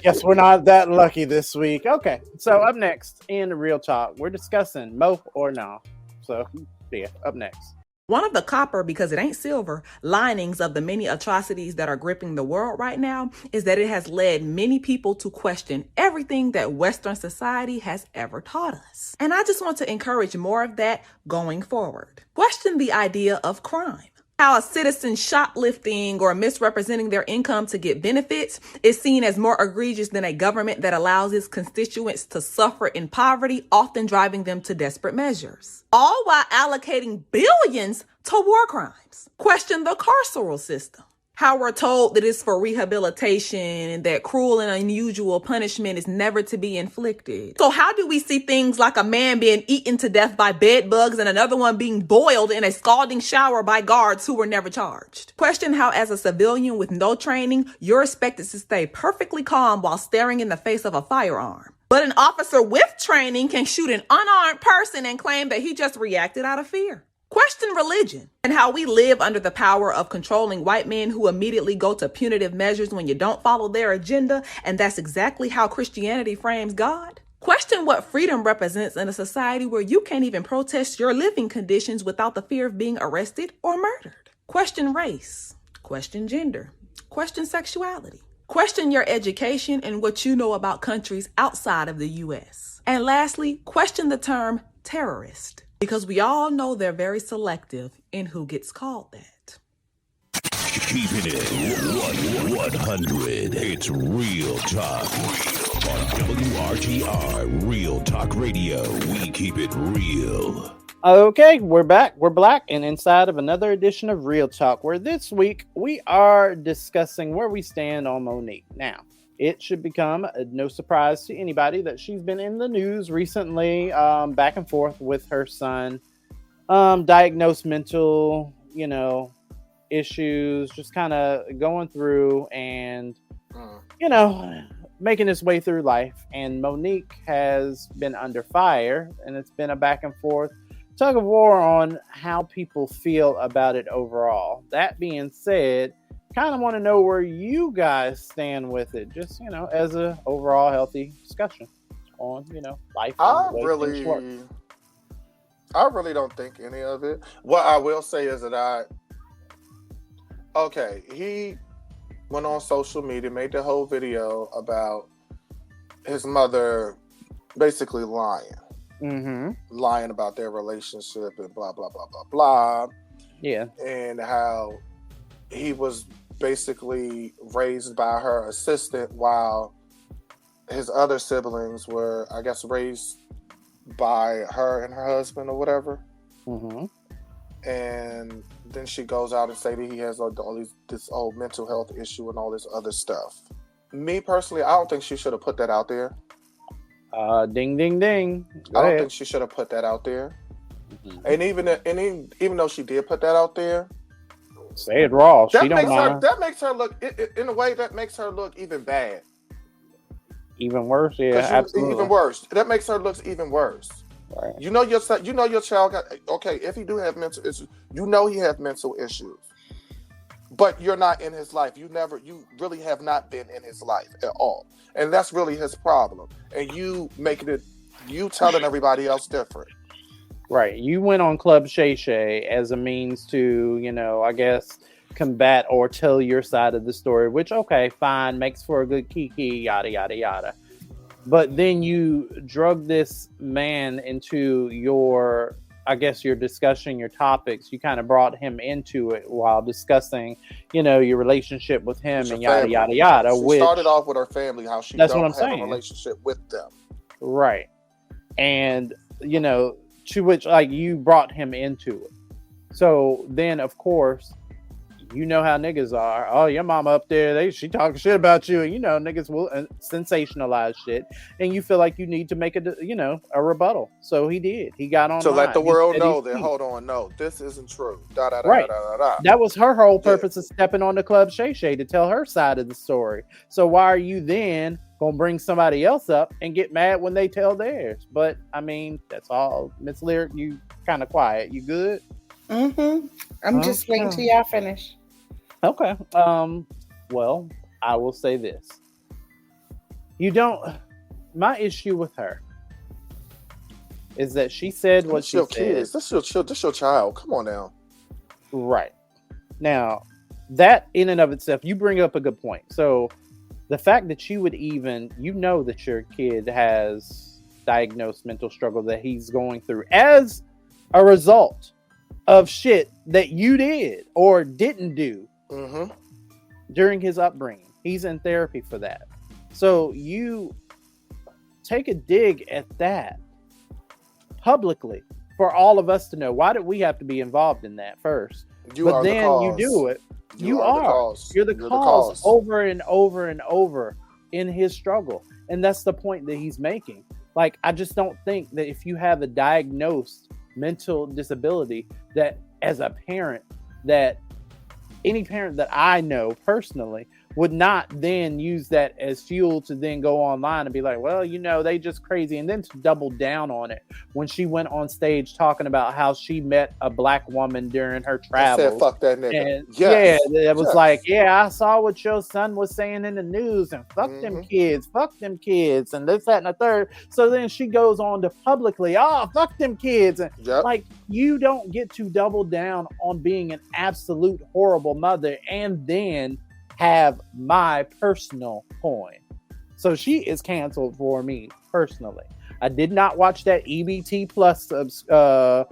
Guess we're not that lucky this week. Okay, so up next in Real Talk, we're discussing Mo or No. So yeah, up next.
One of the copper, because it ain't silver, linings of the many atrocities that are gripping the world right now is that it has led many people to question everything that Western society has ever taught us. And I just want to encourage more of that going forward. Question the idea of crime. How a citizen shoplifting or misrepresenting their income to get benefits is seen as more egregious than a government that allows its constituents to suffer in poverty, often driving them to desperate measures. All while allocating billions to war crimes. Question the carceral system. How we're told that it's for rehabilitation and that cruel and unusual punishment is never to be inflicted. So how do we see things like a man being eaten to death by bed bugs and another one being boiled in a scalding shower by guards who were never charged? Question how, as a civilian with no training, you're expected to stay perfectly calm while staring in the face of a firearm. But an officer with training can shoot an unarmed person and claim that he just reacted out of fear. Question religion and how we live under the power of controlling white men who immediately go to punitive measures when you don't follow their agenda, and that's exactly how Christianity frames God. Question what freedom represents in a society where you can't even protest your living conditions without the fear of being arrested or murdered. Question race. Question gender. Question sexuality. Question your education and what you know about countries outside of the U.S. And lastly, question the term terrorist. Because we all know they're very selective in who gets called that.
Keeping it 100. It's Real Talk. On WRTR, Real Talk Radio. We keep it real.
Okay, we're back. We're black and inside of another edition of Real Talk, where this week we are discussing where we stand on Monique. Now, it should become no surprise to anybody that she's been in the news recently, back and forth with her son, diagnosed mental, issues, just kind of going through and, making his way through life. And Monique has been under fire, and it's been a back and forth tug of war on how people feel about it overall. That being said, kind of want to know where you guys stand with it, just as a overall healthy discussion on life.
I really don't think any of it. What I will say is that he went on social media, made the whole video about his mother basically lying about their relationship and blah blah blah blah blah.
Yeah,
and how he was basically raised by her assistant while his other siblings were, I guess, raised by her and her husband or whatever. And then she goes out and say that he has this old mental health issue and all this other stuff. Me personally, I don't think she should have put that out there.
Ding ding ding.
I don't think she should have put that out there. And even though she did put that out there,
say it raw.
That makes her look, in a way, that makes her look even bad.
Even worse, yeah, absolutely.
Even worse. That makes her look even worse.
Right.
Your child got, if he do have mental issues, he has mental issues. But you're not in his life. You really have not been in his life at all. And that's really his problem. And you making it You telling everybody else different.
Right. You went on Club Shay Shay as a means to, I guess, combat or tell your side of the story, which, okay, fine, makes for a good kiki, yada, yada, yada. But then you drug this man into your discussion, your topics. You kind of brought him into it while discussing, your relationship with him and yada,
family.
yada, yada.
She started off with her family, how she
that's
don't
what I'm
have
saying.
a relationship with them.
Right. And, to which, like, you brought him into it. So then, of course, you know how niggas are. Oh, your mama up there, she talking shit about you. And, niggas will sensationalize shit. And you feel like you need to make a rebuttal. So he did. He got on.
So let the world know that, hold on, no, this isn't true. Da, da, da,
right.
da, da, da, da.
That was her whole purpose of stepping on the Club Shay Shay, to tell her side of the story. So why are you then going to bring somebody else up and get mad when they tell theirs? But, I mean, that's all. Miss Lyric, you kind of quiet. You good?
Mm-hmm. I'm just waiting till y'all finish.
Okay. Well, I will say this. My issue with her is that she said what she said.
Kids. This your child. Come on now.
Right. Now, that in and of itself, you bring up a good point. So the fact that you would even, that your kid has diagnosed mental struggle that he's going through as a result of shit that you did or didn't do during his upbringing. He's in therapy for that. So you take a dig at that publicly for all of us to know. Why did we have to be involved in that first? But then you do it. You're the cause over and over and over in his struggle. And that's the point that he's making. Like, I just don't think that if you have a diagnosed mental disability, that as a parent, that any parent that I know personally would not then use that as fuel to then go online and be like, well, they just crazy. And then to double down on it when she went on stage talking about how she met a black woman during her travels.
Said, fuck that nigga.
And it was like, I saw what your son was saying in the news, and fuck them kids, and this, that, and the third. So then she goes on to publicly, fuck them kids. And like, you don't get to double down on being an absolute horrible mother and then have my personal coin. So she is canceled for me personally. I did not watch that EBT Plus suggestion.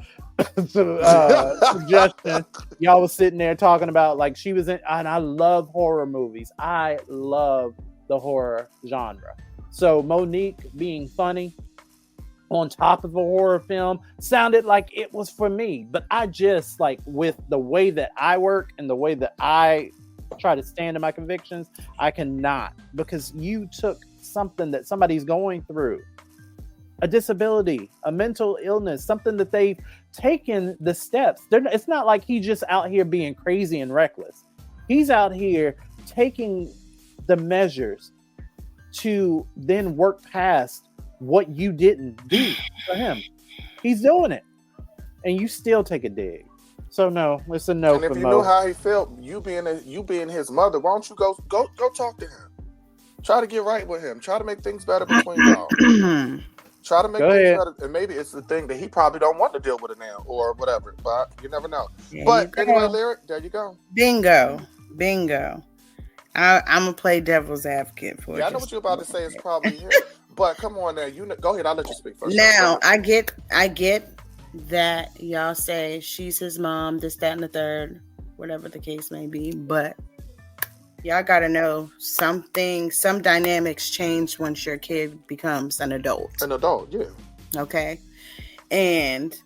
Y'all was sitting there talking about, like, she was in, and I love horror movies. I love the horror genre. So Monique being funny on top of a horror film sounded like it was for me. But I just, like, with the way that I work and the way that I try to stand in my convictions, I cannot, because you took something that somebody's going through, a disability, a mental illness, something that they've taken the steps. It's not like he's just out here being crazy and reckless. He's out here taking the measures to then work past what you didn't do for him. He's doing it, and you still take a dig. So no, it's a no.
And if
for
you
Mo.
knew how he felt, you being his mother, why don't you go talk to him? Try to get right with him. Try to make things better between y'all. Try to make things better. And maybe it's the thing that he probably don't want to deal with it now or whatever. But you never know. But anyway, Lyric, there you go.
Bingo. I'm gonna play devil's advocate for you.
Yeah, I know what you're about to say is probably here. But come on now, go ahead. I'll let you speak first.
Now I get that y'all say she's his mom, this, that, and the third, whatever the case may be, but y'all gotta know some dynamics change once your kid becomes an adult.
Yeah.
Okay. And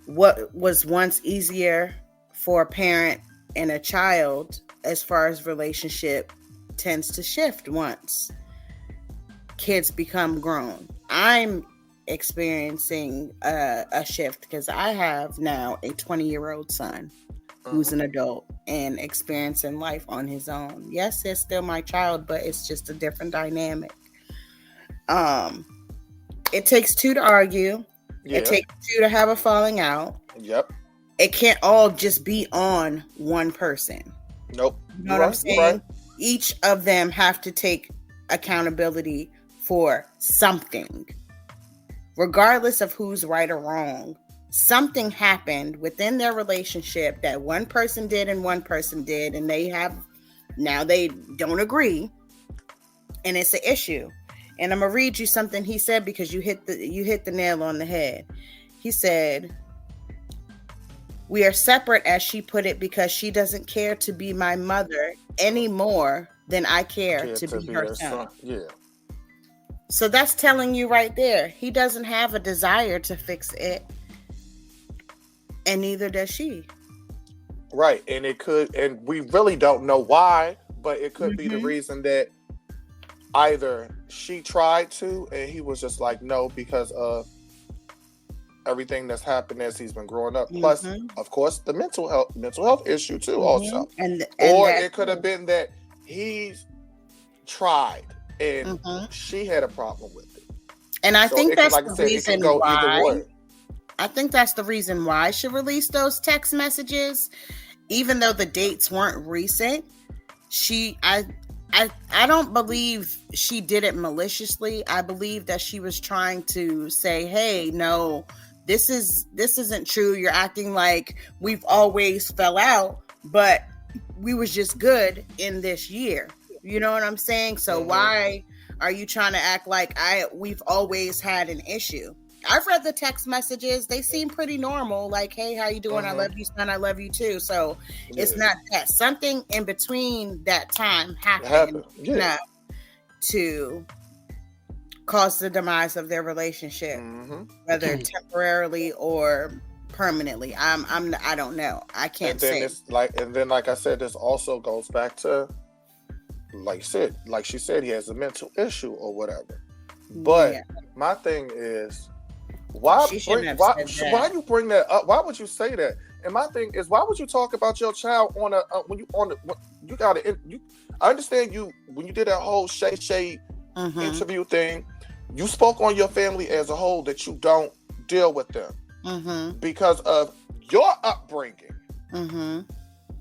what was once easier for a parent and a child as far as relationship tends to shift once kids become grown. I'm experiencing a shift because I have now a 20-year-old son who's an adult and experiencing life on his own. Yes, it's still my child, but it's just a different dynamic. It takes two to argue.
Yeah.
It takes two to have a falling out.
Yep.
It can't all just be on one person.
Nope.
You know what I'm saying? Right. Each of them have to take accountability for something. regardless of who's right or wrong, something happened within their relationship that one person did and one person did, and they don't agree, and it's an issue. And I'm gonna read you something he said, because you hit the nail on the head. He said, "We are separate," as she put it, "because she doesn't care to be my mother any more than I care to be her son."
Yeah.
So that's telling you right there, he doesn't have a desire to fix it, and neither does she.
Right, and we really don't know why, but it could be the reason that either she tried to and he was just like, no, because of everything that's happened as he's been growing up. Plus, of course, the mental health issue too, also. Or it could have been that he tried and she had a problem with it.
And I think that's the reason why. I think that's the reason why she released those text messages, even though the dates weren't recent. I don't believe she did it maliciously. I believe that she was trying to say, hey, no, this isn't true. You're acting like we've always fell out, but we was just good in this year. You know what I'm saying? So why are you trying to act like we've always had an issue? I've read the text messages. They seem pretty normal. Like, hey, how you doing? I love you, son. I love you too. So it's not that. Something in between that time happened enough to cause the demise of their relationship, whether temporarily or permanently. I don't know. I can't say.
And then like I said, this also goes back to, like she said, he has a mental issue or whatever. But my thing is, why you bring that up? Why would you say that? And my thing is, why would you talk about your child I understand you when you did that whole Shay interview thing, you spoke on your family as a whole, that you don't deal with them because of your upbringing.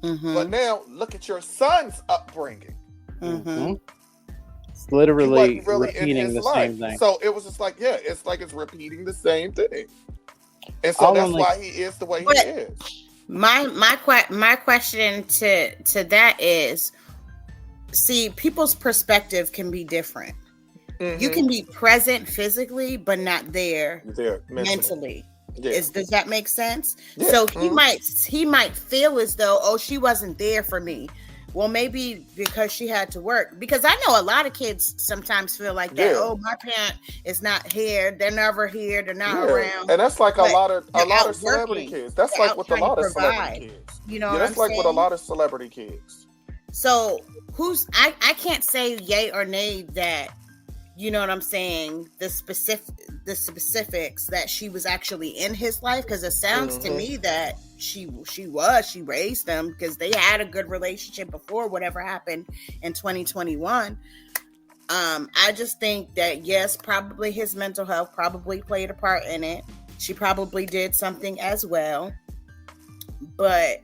But now look at your son's upbringing.
It's literally repeating the same thing.
So it was just like, it's like it's repeating the same thing. And so that's why he is the way he is.
My question to that is, see, people's perspective can be different. You can be present physically, but not there mentally. Does that make sense? Yeah. So he might feel as though, oh, she wasn't there for me. Well, maybe because she had to work. Because I know a lot of kids sometimes feel like that. Oh, my parent is not here. They're never here. They're not around.
And that's like a lot of celebrity kids. That's like with a lot of celebrity kids.
You know what I'm
that's like
saying?
with a lot of celebrity kids.
So I can't say yay or nay that, you know what I'm saying, the specifics that she was actually in his life, because it sounds to me that she raised them, because they had a good relationship before whatever happened in 2021. I just think that yes, probably his mental health probably played a part in it. She probably did something as well, but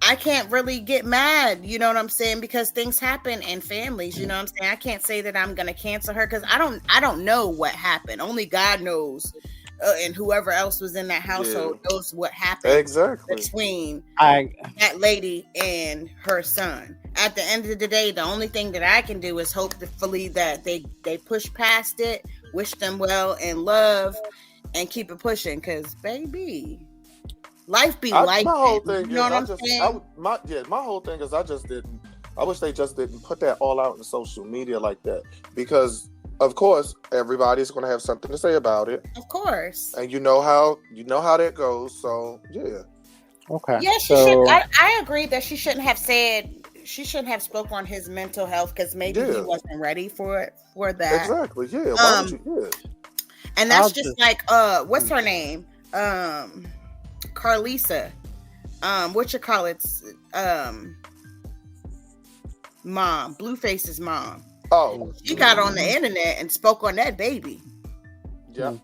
I can't really get mad, you know what I'm saying? Because things happen in families, you know what I'm saying? I can't say that I'm going to cancel her, because I don't know what happened. Only God knows, and whoever else was in that household knows what happened between that lady and her son. At the end of the day, the only thing that I can do is hopefully that they push past it, wish them well in love, and keep it pushing, because baby, life be life.
My whole thing is, my whole thing is, I wish they just didn't put that all out in social media like that, because of course everybody's going to have something to say about it.
Of course.
And you know how that goes. So
okay.
Yeah, I agree that she shouldn't have spoken on his mental health, because maybe he wasn't ready for that.
Exactly. Yeah. Why would you?
And that's like what's her name? Carlisa, mom, Blueface's mom.
Oh,
she got on the internet and spoke on that baby.
Yeah,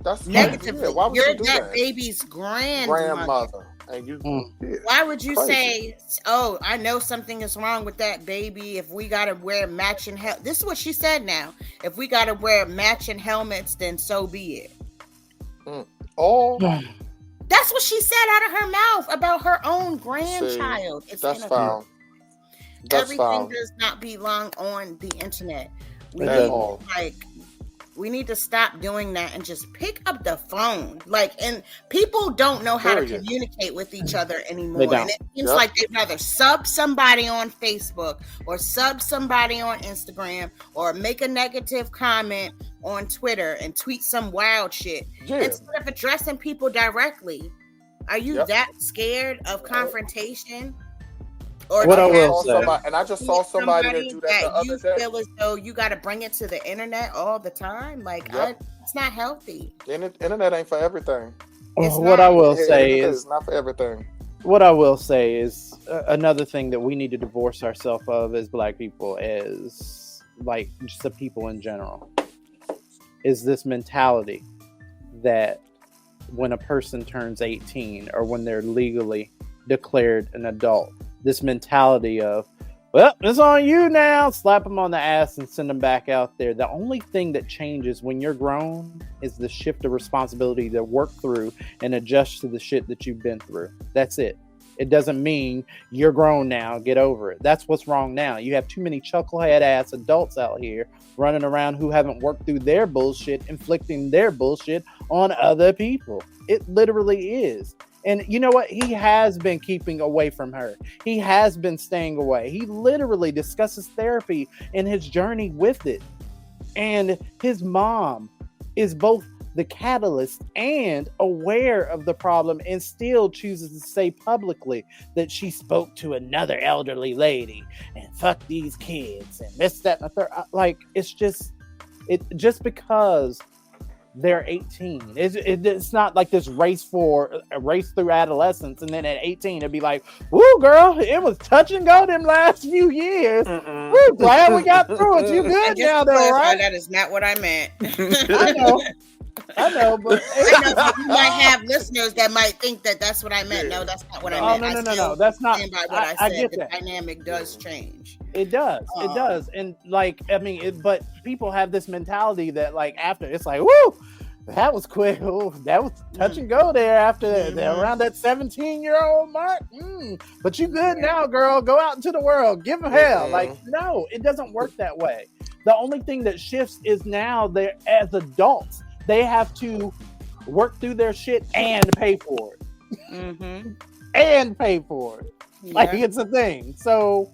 that's
negatively.
Why would
You're
you do that?
Baby's grandmother.
And you,
why would you
crazy.
say, "Oh, I know something is wrong with that baby"? If we gotta wear matching this is what she said. Now, if we gotta wear matching helmets, then so be it.
Oh,
that's what she said out of her mouth about her own grandchild.
See,
it's
that's foul. That's
everything
foul.
does not belong on the internet. We need to stop doing that and just pick up the phone. And people don't know how to communicate with each other anymore. And it seems like they'd rather sub somebody on Facebook or sub somebody on Instagram or make a negative comment on Twitter and tweet some wild shit instead of addressing people directly. Are you that scared of confrontation? Or
what I will say,
and I just saw somebody that do that the other day.
Feel as though you got to bring it to the internet all the time. It's not healthy.
The internet ain't for everything.
What I will say is
it's not for everything.
What I will say is another thing that we need to divorce ourselves of as Black people, is just the people in general, is this mentality that when a person turns 18 or when they're legally declared an adult, this mentality of, well, it's on you now, slap them on the ass and send them back out there. The only thing that changes when you're grown is the shift of responsibility to work through and adjust to the shit that you've been through. That's it. It doesn't mean you're grown now, get over it. That's what's wrong now. You have too many chucklehead ass adults out here running around who haven't worked through their bullshit, inflicting their bullshit on other people. It literally is. And you know what? He has been keeping away from her. He has been staying away. He literally discusses therapy and his journey with it. And his mom is both the catalyst and aware of the problem and still chooses to say publicly that she spoke to another elderly lady and fuck these kids and this, that, and the third. It's just because they're 18. It's not like this race through adolescence, and then at 18 it'd be like, woo, girl, it was touch and go them last few years. We're glad we got through it. You good now, though, right?
That is not what I meant.
I know, but
you might have listeners that might think that that's what I meant. No, that's not what I meant.
No, that's not.
By what I said,
I get
the
that.
dynamic does change.
It does. It does. And but people have this mentality that after it's like, woo, that was quick. Ooh, that was touch and go there after around that 17-year-old mark. But you good now, girl. Go out into the world. Give them hell. No, it doesn't work that way. The only thing that shifts is now they're as adults. They have to work through their shit and pay for it. And pay for it. Yeah. It's a thing. So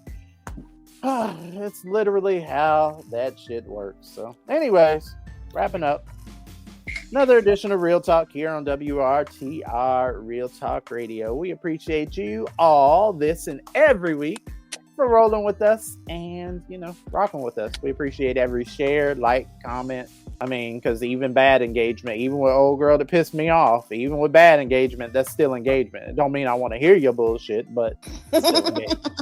it's literally how that shit works. So anyways, wrapping up. Another edition of Real Talk here on WRTR Real Talk Radio. We appreciate you all this and every week for rolling with us and, rocking with us. We appreciate every share, like, comment. Because even bad engagement, even with old girl that pissed me off, even with bad engagement, that's still engagement. It don't mean I want to hear your bullshit, but it's still engagement.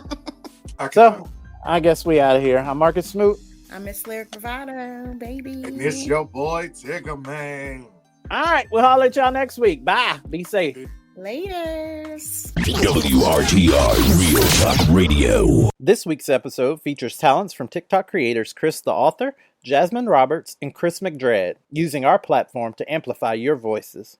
So, I guess we out of here. I'm Marcus Smoot.
I'm Miss Lyric Bravado, baby.
And it's your boy, Tigger Man.
All right, we'll holler at y'all next week. Bye. Be safe.
Laters.
WRTR Real Talk Radio.
This week's episode features talents from TikTok creators Chris the Author, Jasmine Roberts, and Chris McDread, using our platform to amplify your voices.